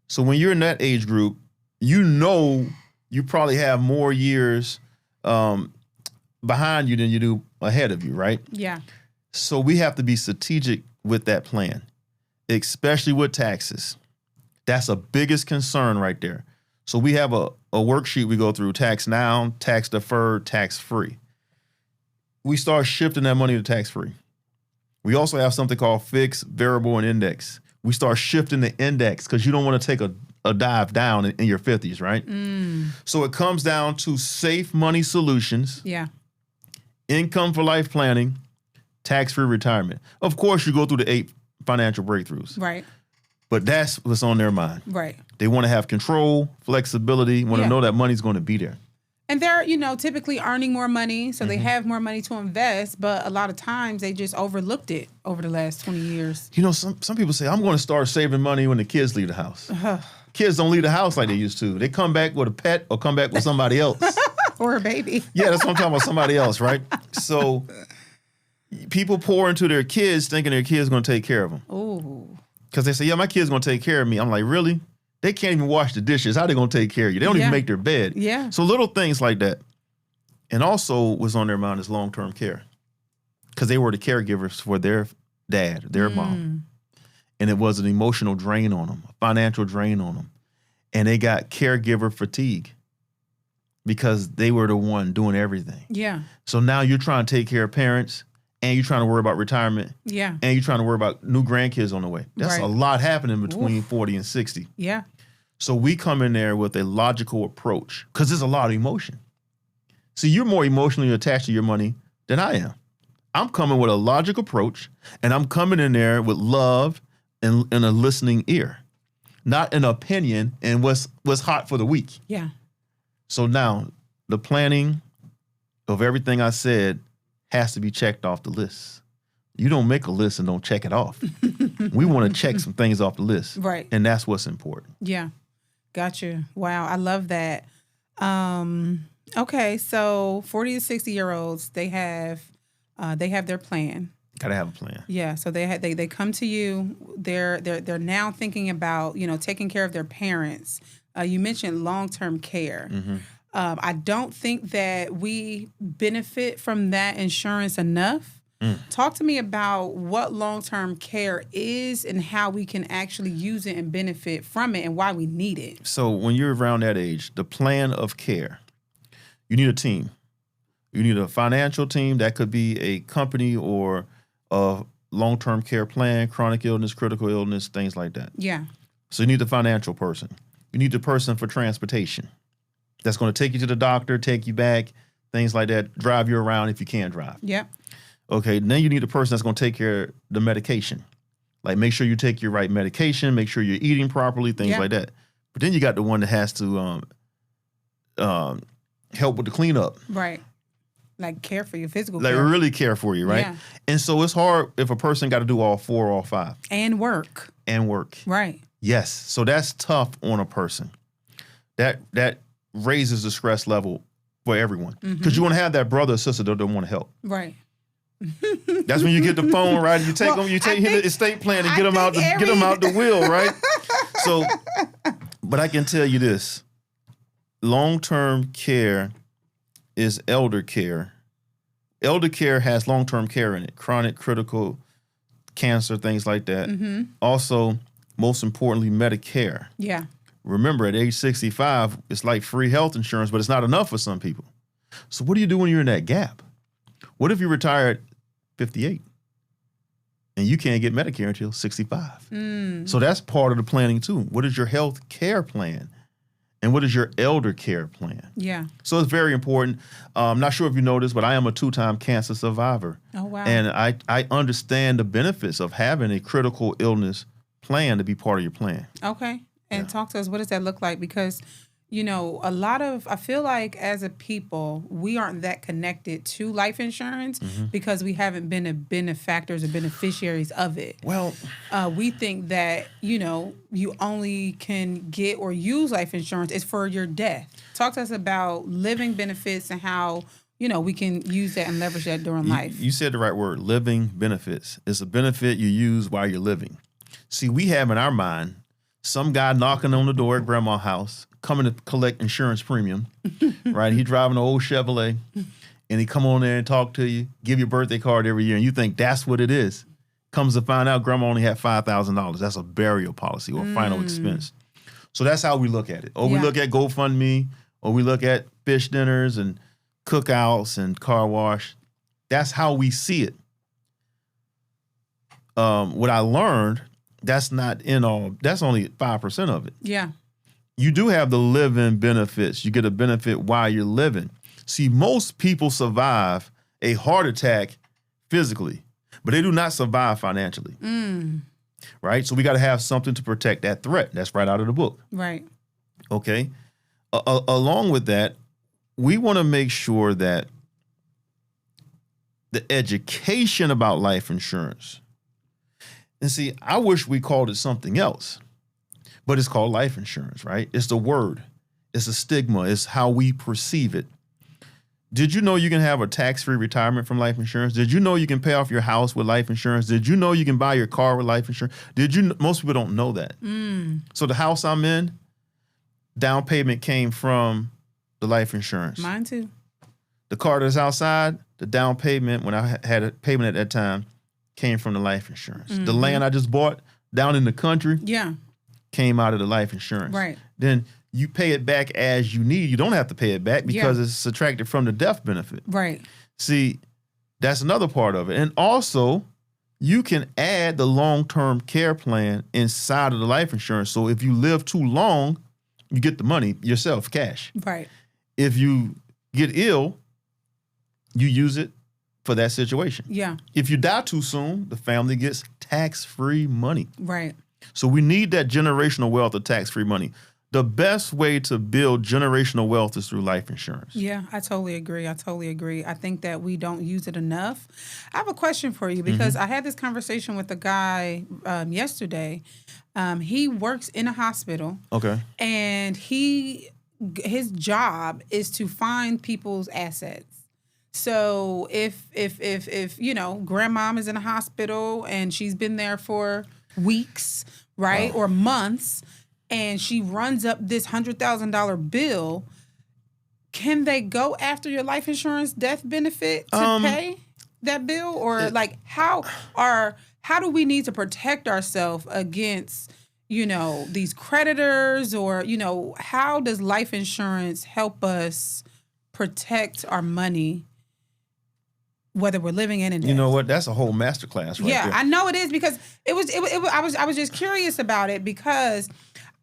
So when you're in that age group, you probably have more years behind you than you do ahead of you, right? Yeah. So we have to be strategic with that plan, especially with taxes. That's a biggest concern right there. So we have a worksheet we go through: tax now, tax deferred, tax free. We start shifting that money to tax free. We also have something called fixed, variable, and index. We start shifting the index because you don't want to take a dive down in your 50s, right? So it comes down to safe money solutions. Yeah. Income for life planning, tax-free retirement. Of course, you go through the 8 financial breakthroughs. Right. But that's what's on their mind. Right. They want to have control, flexibility, want to know that money's going to be there. And they're, typically earning more money, so they have more money to invest, but a lot of times they just overlooked it over the last 20 years. Some people say, I'm going to start saving money when the kids leave the house. Kids don't leave the house like they used to. They come back with a pet or come back with somebody else. Or a baby. Yeah, that's what I'm talking about, somebody else, right? So people pour into their kids thinking their kid's going to take care of them. Ooh. Because they say, yeah, my kid's going to take care of me. I'm like, really? They can't even wash the dishes. How they going to take care of you? They don't even make their bed. Yeah. So little things like that. And also what's on their mind is long-term care. Because they were the caregivers for their dad, their mom. And it was an emotional drain on them, a financial drain on them. And they got caregiver fatigue because they were the one doing everything. Yeah. So now you're trying to take care of parents and you're trying to worry about retirement. Yeah. And you're trying to worry about new grandkids on the way. That's a lot happening between 40 and 60. Yeah. So we come in there with a logical approach because there's a lot of emotion. See, you're more emotionally attached to your money than I am. I'm coming with a logical approach, and I'm coming in there with love and a listening ear, not an opinion and what's hot for the week. Yeah. So now the planning of everything I said has to be checked off the list. You don't make a list and don't check it off. We want to check some things off the list. Right. And that's what's important. Yeah. Gotcha. Wow. I love that. Okay. So 40 to 60-year-olds, they have their plan. Gotta have a plan. Yeah. So they come to you. They're now thinking about, taking care of their parents. You mentioned long-term care. Mm-hmm. I don't think that we benefit from that insurance enough. Talk to me about what long-term care is and how we can actually use it and benefit from it and why we need it. So when you're around that age, the plan of care, you need a team. You need a financial team. That could be a company or a long-term care plan, chronic illness, critical illness, things like that. Yeah. So you need the financial person. You need the person for transportation. That's going to take you to the doctor, take you back, things like that, drive you around if you can drive. Yep. Okay, then you need a person that's going to take care of the medication. Like make sure you take your right medication, make sure you're eating properly, things like that. But then you got the one that has to help with the cleanup. Right. Like care for your physical like care. really care for you, right? Yeah. And so it's hard if a person got to do all 4 or all 5. And work. Right. Yes. So that's tough on a person. That raises the stress level for everyone. Because you want to have that brother or sister that don't want to help. Right. That's when you get the phone, right? You take them, the estate plan and get them out the will, right? So, but I can tell you this: long-term care is elder care. Elder care has long-term care in it, chronic, critical, cancer, things like that. Mm-hmm. Also, most importantly, Medicare. Yeah. Remember, at age 65, it's like free health insurance, but it's not enough for some people. So what do you do when you're in that gap? What if you retire at 58 and you can't get Medicare until 65? So that's part of the planning too. What is your health care plan? And what is your elder care plan? Yeah. So it's very important. I'm not sure if you know this, but I am a 2-time cancer survivor. Oh, wow. And I understand the benefits of having a critical illness plan to be part of your plan. Okay. And talk to us, what does that look like? Because, I feel like as a people, we aren't that connected to life insurance because we haven't been benefactors or beneficiaries of it. Well, we think that, you only can get or use life insurance is for your death. Talk to us about living benefits and how, we can use that and leverage that during life. You said the right word, living benefits. It's a benefit you use while you're living. See, we have in our mind some guy knocking on the door at grandma's house, coming to collect insurance premium, right? He driving an old Chevrolet, and he come on there and talk to you, give you a birthday card every year, and you think that's what it is. Comes to find out, grandma only had $5,000. That's a burial policy or final expense. So that's how we look at it. Or we look at GoFundMe, or we look at fish dinners and cookouts and car wash. That's how we see it. What I learned, that's not in all, that's only 5% of it. Yeah. You do have the living benefits. You get a benefit while you're living. See, most people survive a heart attack physically, but they do not survive financially. Right? So we got to have something to protect that threat. That's right out of the book. Right. Okay. Along with that, we want to make sure that the education about life insurance, and see, I wish we called it something else, but it's called life insurance, right? It's the word. It's a stigma. It's how we perceive it. Did you know you can have a tax-free retirement from life insurance? Did you know you can pay off your house with life insurance? Did you know you can buy your car with life insurance? Most people don't know that. So the house I'm in, down payment came from the life insurance. Mine too. The car that's outside, the down payment, when I had a payment at that time, came from the life insurance. The land I just bought down in the country came out of the life insurance. Right. Then you pay it back as you need. You don't have to pay it back because it's subtracted from the death benefit. Right. See, that's another part of it. And also, you can add the long-term care plan inside of the life insurance. So if you live too long, you get the money yourself, cash. Right. If you get ill, you use it for that situation. Yeah. If you die too soon, the family gets tax-free money. Right. So we need that generational wealth of tax-free money. The best way to build generational wealth is through life insurance. Yeah, I totally agree. I think that we don't use it enough. I have a question for you because I had this conversation with a guy yesterday. He works in a hospital. Okay. And his job is to find people's assets. So if grandmom is in a hospital and she's been there for weeks, right, or months, and she runs up this $100,000 bill, can they go after your life insurance death benefit to pay that bill? Or how do we need to protect ourselves against, these creditors? Or, how does life insurance help us protect our money, whether we're living in and death? You know what? That's a whole masterclass right Yeah, there. I know it is because I was just curious about it because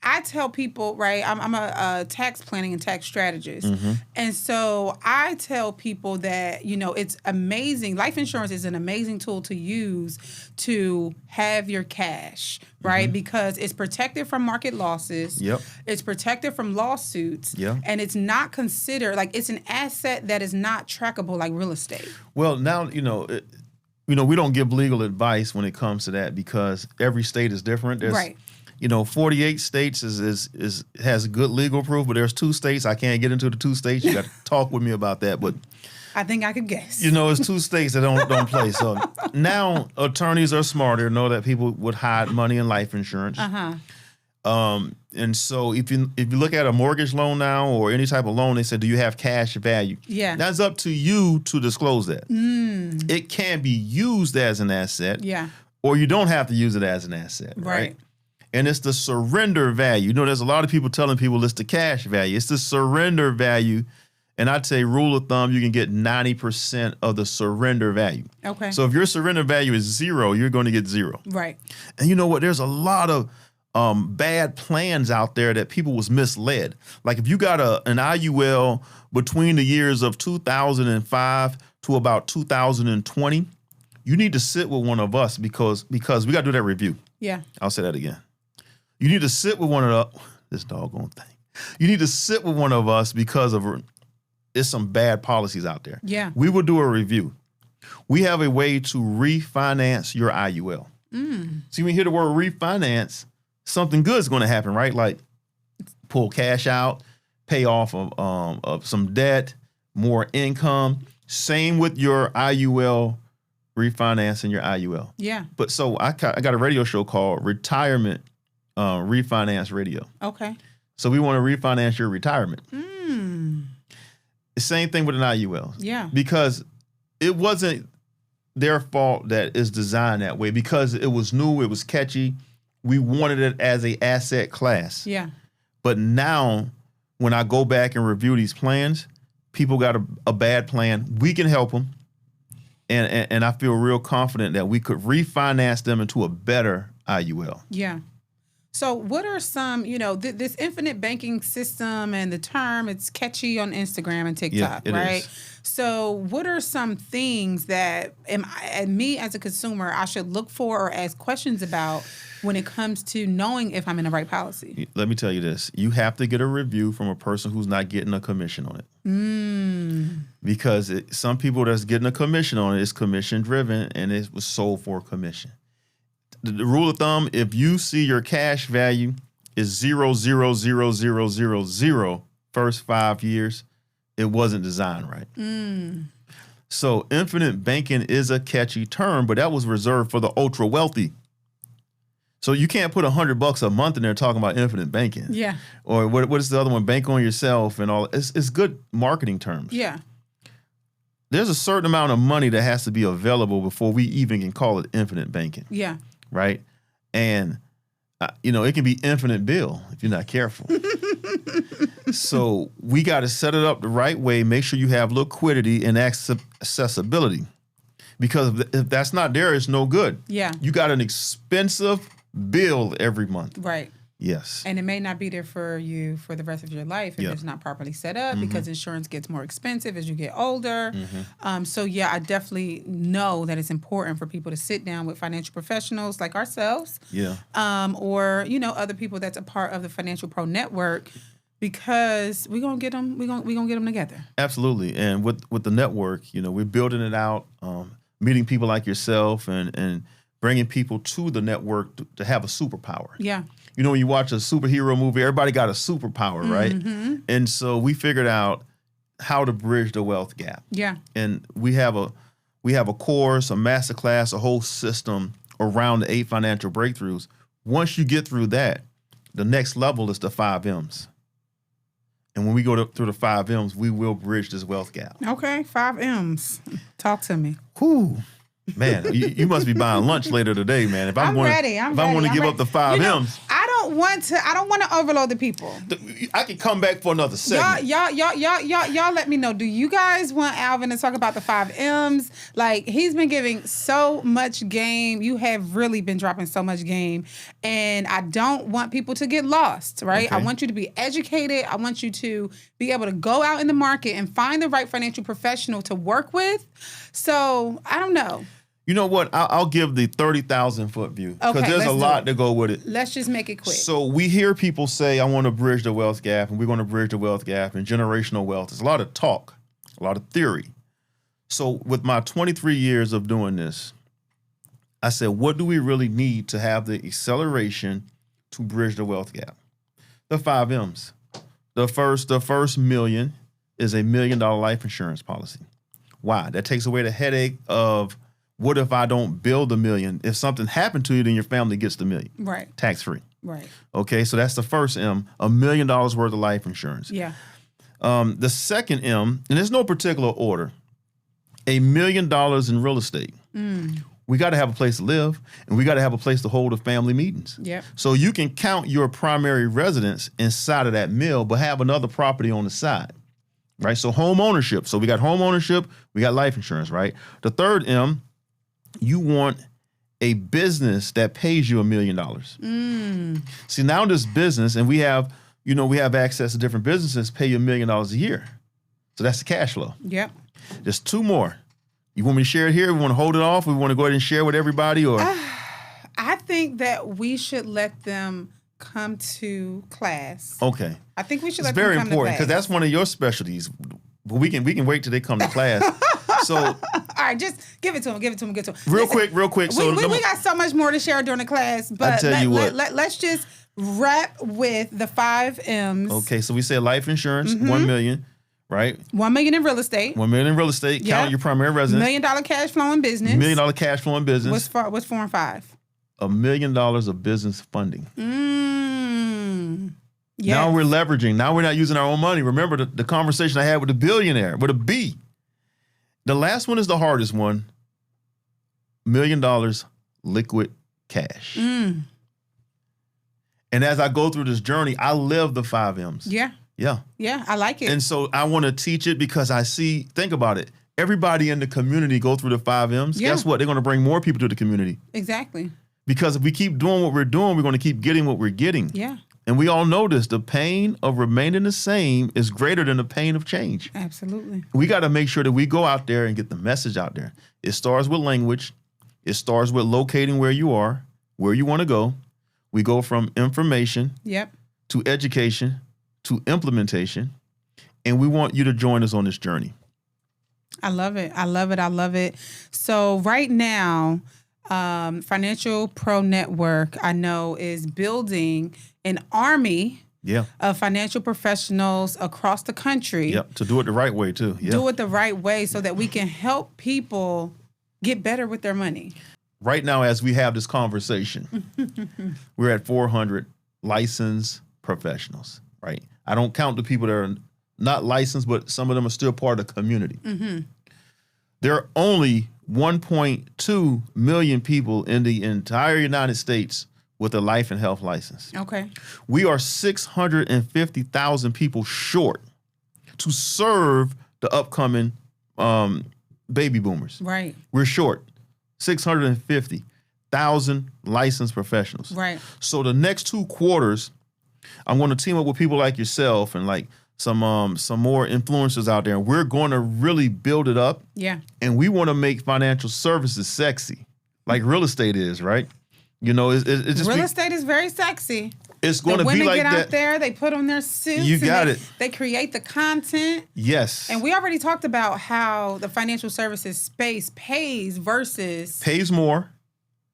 I tell people, right, I'm a tax planning and tax strategist. And so I tell people that, it's amazing. Life insurance is an amazing tool to use to have your cash, right? Because it's protected from market losses. Yep. It's protected from lawsuits. Yeah. And it's not considered, it's an asset that is not trackable like real estate. Well, now, we don't give legal advice when it comes to that because every state is different. There's, Right. 48 states has good legal proof, but there's 2 states. I can't get into the 2 states. You got to talk with me about that. But I think I could guess. it's 2 states that don't play. So now attorneys are smarter, know that people would hide money in life insurance. And so if you look at a mortgage loan now or any type of loan, they say, do you have cash value? Yeah. That's up to you to disclose that. It can be used as an asset. Yeah. Or you don't have to use it as an asset. Right. And it's the surrender value. There's a lot of people telling people it's the cash value. It's the surrender value. And I'd say rule of thumb, you can get 90% of the surrender value. Okay. So if your surrender value is 0, you're going to get 0. Right. And you know what? There's a lot of bad plans out there that people was misled. Like if you got an IUL between the years of 2005 to about 2020, you need to sit with one of us because we got to do that review. Yeah. I'll say that again. You need to sit with one of this doggone thing. You need to sit with one of us because there's some bad policies out there. Yeah. We will do a review. We have a way to refinance your IUL. See, when you hear the word refinance, something good is going to happen, right? Like pull cash out, pay off of some debt, more income. Same with your IUL, refinancing your IUL. Yeah. But so I got a radio show called Retirement Refinance Radio. Okay. So we want to refinance your retirement. The same thing with an IUL. Yeah. Because it wasn't their fault that it's designed that way. Because it was new, it was catchy. We wanted it as a asset class. Yeah. But now when I go back and review these plans, people got a bad plan. We can help them. And I feel real confident that we could refinance them into a better IUL. Yeah. So what are some, this infinite banking system and the term, it's catchy on Instagram and TikTok, it right? is. So what are some things that me as a consumer, I should look for or ask questions about when it comes to knowing if I'm in the right policy? Let me tell you this. You have to get a review from a person who's not getting a commission on it. Because some people that's getting a commission on it is commission driven and it was sold for commission. The rule of thumb, if you see your cash value is 0.00000 first 5 years, it wasn't designed right. So infinite banking is a catchy term, but that was reserved for the ultra wealthy. So you can't put $100 a month in there talking about infinite banking. Yeah. Or what is the other one? Bank on yourself and all. It's good marketing terms. Yeah. There's a certain amount of money that has to be available before we even can call it infinite banking. Yeah. Right? And, it can be infinite bill if you're not careful. So we got to set it up the right way, make sure you have liquidity and accessibility. Because if that's not there, it's no good. Yeah. You got an expensive bill every month. Right. Yes. And it may not be there for you for the rest of your life if Yep. it's not properly set up because insurance gets more expensive as you get older. Mm-hmm. So, yeah, I definitely know that it's important for people to sit down with financial professionals like ourselves Yeah. or, other people that's a part of the Financial Pro Network because we're going to get them, we're gonna get them together. Absolutely. And with the network, we're building it out, meeting people like yourself and bringing people to the network to have a superpower. Yeah. When you watch a superhero movie, everybody got a superpower, right? And so we figured out how to bridge the wealth gap. Yeah. And we have a course, a masterclass, a whole system around the 8 financial breakthroughs. Once you get through that, the next level is the 5 M's. And when we go through the 5 M's, we will bridge this wealth gap. Okay, 5 M's. Talk to me. Whew. Man, you must be buying lunch later today, man. If I'm ready. If I want to give up the 5 M's, I don't want to overload the people. I can come back for another segment. Y'all let me know. Do you guys want Alvin to talk about the 5 M's? Like, he's been giving so much game. You have really been dropping so much game. And I don't want people to get lost, right? Okay. I want you to be educated. I want you to be able to go out in the market and find the right financial professional to work with. So, I don't know. You know what? I'll give the 30,000-foot view because Okay, there's a let's lot do it. to go with it. Let's just make it quick. So we hear people say, I want to bridge the wealth gap, and we're going to bridge the wealth gap and generational wealth. There's a lot of talk, a lot of theory. So with my 23 years of doing this, I said, what do we really need to have the acceleration to bridge the wealth gap? The 5 M's. The first million is $1 million life insurance policy. Why? That takes away the headache of what if I don't build $1 million? If something happened to you, then your family gets the $1 million. Right. Tax free. Right. Okay, so that's the first M, $1 million worth of life insurance. Yeah. The second M, and there's no particular order, $1 million in real estate. We got to have a place to live, and we got to have a place to hold the family meetings. Yep. So you can count your primary residence inside of that mill, but have another property on the side, right? So home ownership. So we got home ownership, we got life insurance, right? The third M, you want a business that pays you $1 million. See, now this business, and we have access to different businesses, pay you $1 million a year. So that's the cash flow. Yep. There's 2 more. You want me to share it here? We want to hold it off? We want to go ahead and share with everybody? Or I think that we should let them come to class. Okay. I think we should It's let very them come important to because class. that's one of your specialties. But we can wait till they come to class. So All right, just give it to them. real quick. So we got so much more to share during the class, but tell you what. Let's just wrap with the 5 M's. Okay, so we said life insurance, $1 million, right? $1 million in real estate. $1 million in real estate. Yeah. Count your primary $1 residence. million cash flow in business. $1 million cash flow in business. What's 4 and 5? $1 million of business funding. Yes. Now we're leveraging. Now we're not using our own money. Remember the conversation I had with the billionaire, with a B. The last one is the hardest one. $1 million liquid cash. And as I go through this journey, I live the 5 M's. Yeah. Yeah. Yeah, I like it. And so I want to teach it because I see, think about it. Everybody in the community go through the 5 M's. Yeah. Guess what? They're going to bring more people to the community. Exactly. Because if we keep doing what we're doing, we're going to keep getting what we're getting. Yeah. And we all know this. The pain of remaining the same is greater than the pain of change. Absolutely. We got to make sure that we go out there and get the message out there. It starts with language. It starts with locating where you are, where you want to go. We go from information Yep. to education to implementation. And we want you to join us on this journey. I love it. So right now, Financial Pro Network, I know, is building an army Yeah. of financial professionals across the country. Yep. To do it the right way, too. Yeah. Do it the right way so that we can help people get better with their money. Right now, as we have this conversation, we're at 400 licensed professionals, right? I don't count the people that are not licensed, but some of them are still part of the community. There are only 1.2 million people in the entire United States with a life and health license. Okay. We are 650,000 people short to serve the upcoming baby boomers. Right. We're short, 650. 1,000 licensed professionals. Right. So the next 2 quarters, I'm going to team up with people like yourself and like some more influencers out there. And we're going to really build it up. Yeah. And we want to make financial services sexy, like real estate is, right? You know, it's just real estate is very sexy. It's going to be women like get that. out there, they put on their suits. You got and it. They create the content. Yes. And we already talked about how the financial services space pays versus pays more,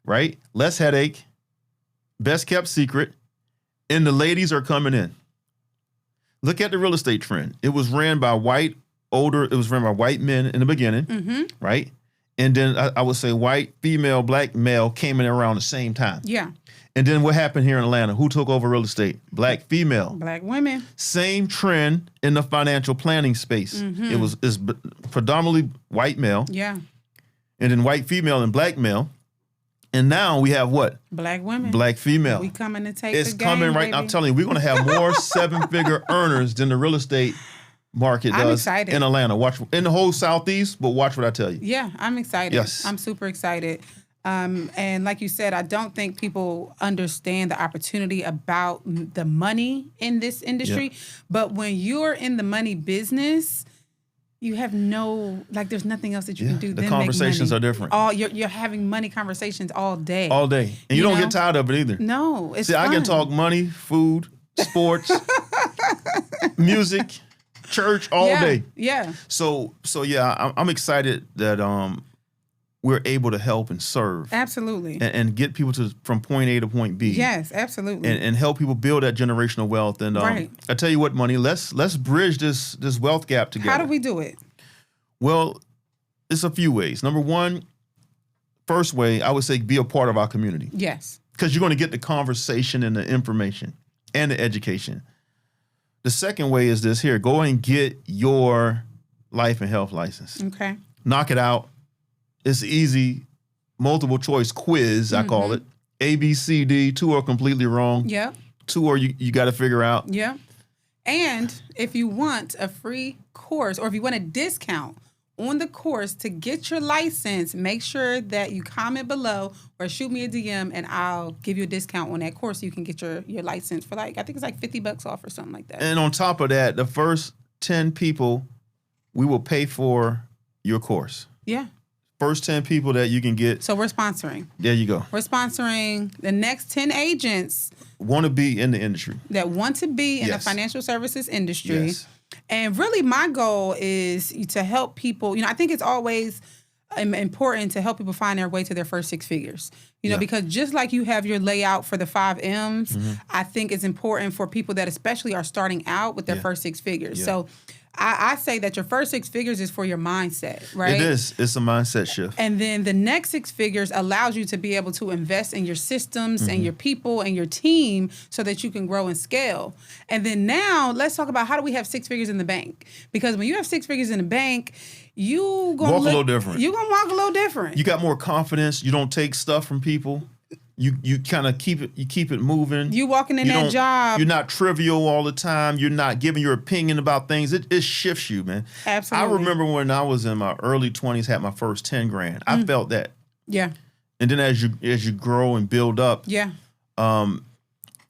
right? Less headache, best kept secret, and the ladies are coming in. Look at the real estate trend. It was ran by white men in the beginning, right? And then I would say white, female, black, male came in around the same time. Yeah. And then what happened here in Atlanta? Who took over real estate? Black, female. Black women. Same trend in the financial planning space. It's predominantly white male. Yeah. And then white female and black male. And now we have what? Black women. Black female. We coming to take it's the game, coming right baby. now. I'm telling you, we're going to have more 7-figure earners than the real estate market I'm does excited. in Atlanta. Watch in the whole Southeast, but watch what I tell you. Yeah, I'm excited. Yes. I'm super excited. And like you said, I don't think people understand the opportunity about the money in this industry. Yeah. But when you're in the money business, you have there's nothing else that you can do. The than conversations make money. are different. You're having money conversations all day. All day. And you don't know? get tired of it either. No, it's See, I can fun. talk money, food, sports, music, church all day. Yeah. So yeah, I'm excited that we're able to help and serve. Absolutely. And get people from point A to point B. Yes, absolutely. And help people build that generational wealth. And Right. I tell you what, Money, let's bridge this wealth gap together. How do we do it? Well, it's a few ways. Number one, first way, I would say be a part of our community. Yes. Because you're going to get the conversation and the information and the education. The second way is this here. Go and get your life and health license. Okay. Knock it out. It's easy. Multiple choice quiz, I call it. A, B, C, D. 2 are completely wrong. Yep. 2 are you got to figure out. Yep. And if you want a free course or if you want a discount on the course to get your license, make sure that you comment below or shoot me a DM and I'll give you a discount on that course so you can get your license for I think it's like $50 off or something like that. And on top of that, the first 10 people, we will pay for your course. Yeah. First 10 people that you can get. So we're sponsoring. There you go. We're sponsoring the next 10 agents Want to be in the industry. that want to be in the Yes. financial services industry. Yes. And really my goal is to help people. I think it's always important to help people find their way to their first 6 figures. Yeah. Because just like you have your layout for the 5 M's, I think it's important for people that especially are starting out with their first 6 figures. Yeah. So I say that your first 6 figures is for your mindset, right? It is. It's a mindset shift. And then the next 6 figures allows you to be able to invest in your systems and your people and your team so that you can grow and scale. And then now let's talk about how do we have 6 figures in the bank? Because when you have 6 figures in the bank, you gonna Walk a little different. You're gonna walk a little different. You got more confidence. You don't take stuff from people. You kind of keep it moving. You walking in that job. You're not trivial all the time. You're not giving your opinion about things. It shifts you, man. Absolutely. I remember when I was in my early 20s, had my first 10 grand. I felt that. Yeah. And then as you grow and build up, Yeah.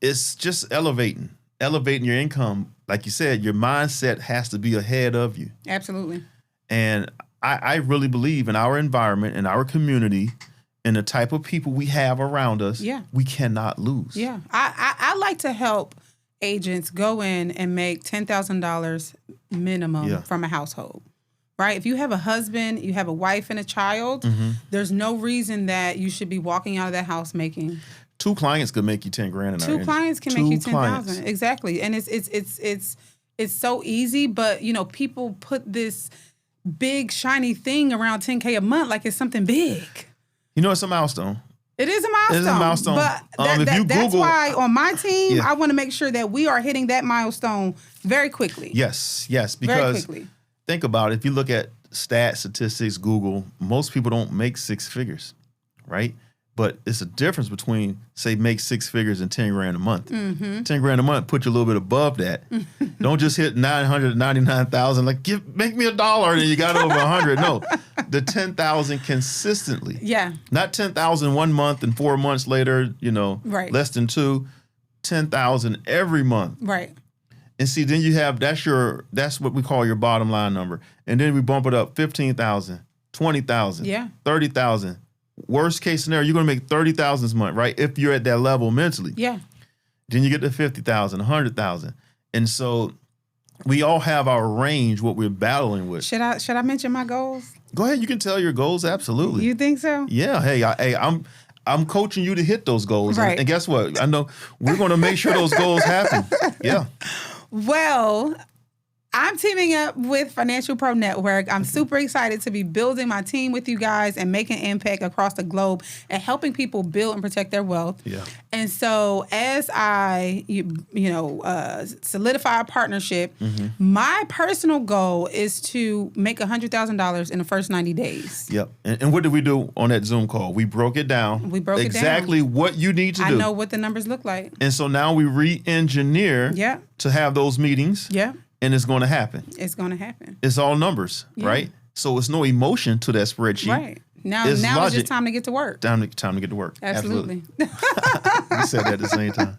it's just elevating your income. Like you said, your mindset has to be ahead of you. Absolutely. And I really believe in our environment, in our community, and the type of people we have around us, we cannot lose. Yeah. I like to help agents go in and make $10,000 minimum from a household, right? If you have a husband, you have a wife and a child, there's no reason that you should be walking out of that house making. 2 clients could make you 10 grand in our 2 clients can make you 10,000. clients. Exactly. And it's so easy, but people put this big shiny thing around 10K a month like it's something big. It's a milestone. It is a milestone. It is a milestone. But If you that's Google- why on my team, Yeah. I want to make sure that we are hitting that milestone very quickly. Yes, Very because quickly. think about it. If you look at statistics, Google, most people don't make 6 figures, right? But it's a difference between, say, make 6 figures and 10 grand a month. 10 grand a month put you a little bit above that. Don't just hit 999,000, like make me $1 and you got over 100. No, the 10,000 consistently. Yeah. Not 10,000 1 month and 4 months later, Right. less than 2. 10,000 every month. Right. And see, then you have, that's what we call your bottom line number. And then we bump it up 15,000, 20,000, Yeah. 30,000. Worst case scenario, you're going to make 30,000 this month, right? If you're at that level mentally. Yeah. Then you get to 50,000, 100,000. And so we all have our range, what we're battling with. Should I mention my goals? Go ahead. You can tell your goals. Absolutely. You think so? Yeah. Hey, I'm coaching you to hit those goals. Right. And guess what? I know we're going to make sure those goals happen. Yeah. Well, I'm teaming up with Financial Pro Network. I'm super excited to be building my team with you guys and making impact across the globe and helping people build and protect their wealth. Yeah. And so as I, solidify a partnership, my personal goal is to make $100,000 in the first 90 days. Yep. And what did we do on that Zoom call? We broke it down. We broke it down. Exactly what you need to do. I know what the numbers look like. And so now we re-engineer Yeah. to have those meetings. Yeah. And it's going to happen. It's going to happen. It's all numbers, right? So it's no emotion to that spreadsheet. Right. Now It's it's logic. just time to get to work. Time to get to work. Absolutely. We said that at the same time.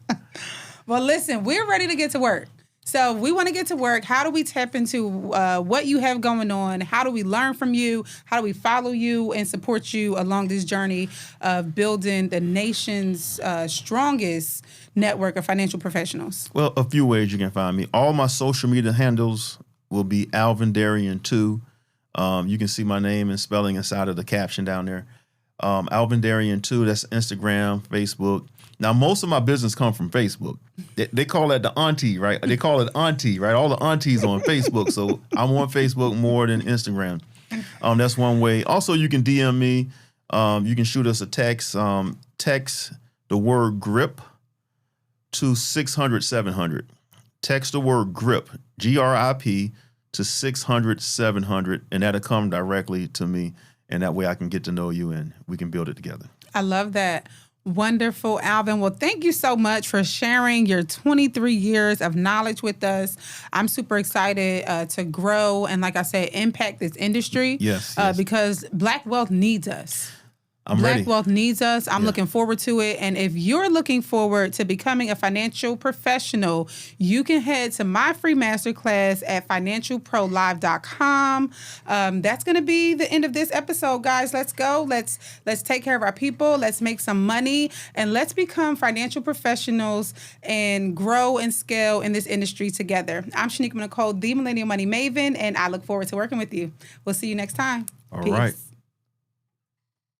Well, listen, we're ready to get to work. So we want to get to work. How do we tap into what you have going on? How do we learn from you? How do we follow you and support you along this journey of building the nation's strongest network of financial professionals? Well, a few ways you can find me. All my social media handles will be Alvin Darien 2. You can see my name and spelling inside of the caption down there. Alvin Darien 2, that's Instagram, Facebook. Now, most of my business come from Facebook. They call that the auntie, right? They call it auntie, right? All the aunties on Facebook. So I'm on Facebook more than Instagram. That's one way. Also, you can DM me. You can shoot us a text. Text the word GRIP to 600-700. Text the word GRIP, GRIP, to 600-700, and that'll come directly to me. And that way I can get to know you and we can build it together. I love that. Wonderful, Alvin. Well, thank you so much for sharing your 23 years of knowledge with us. I'm super excited to grow and, like I said, impact this industry. Yes. Because Black wealth needs us. I'm ready. Black wealth needs us. I'm looking forward to it. And if you're looking forward to becoming a financial professional, you can head to my free masterclass at financialprolive.com. That's going to be the end of this episode, guys. Let's go. Let's take care of our people. Let's make some money and let's become financial professionals and grow and scale in this industry together. I'm Shanika Nicole, the Millennial Money Maven, and I look forward to working with you. We'll see you next time. All Peace. right.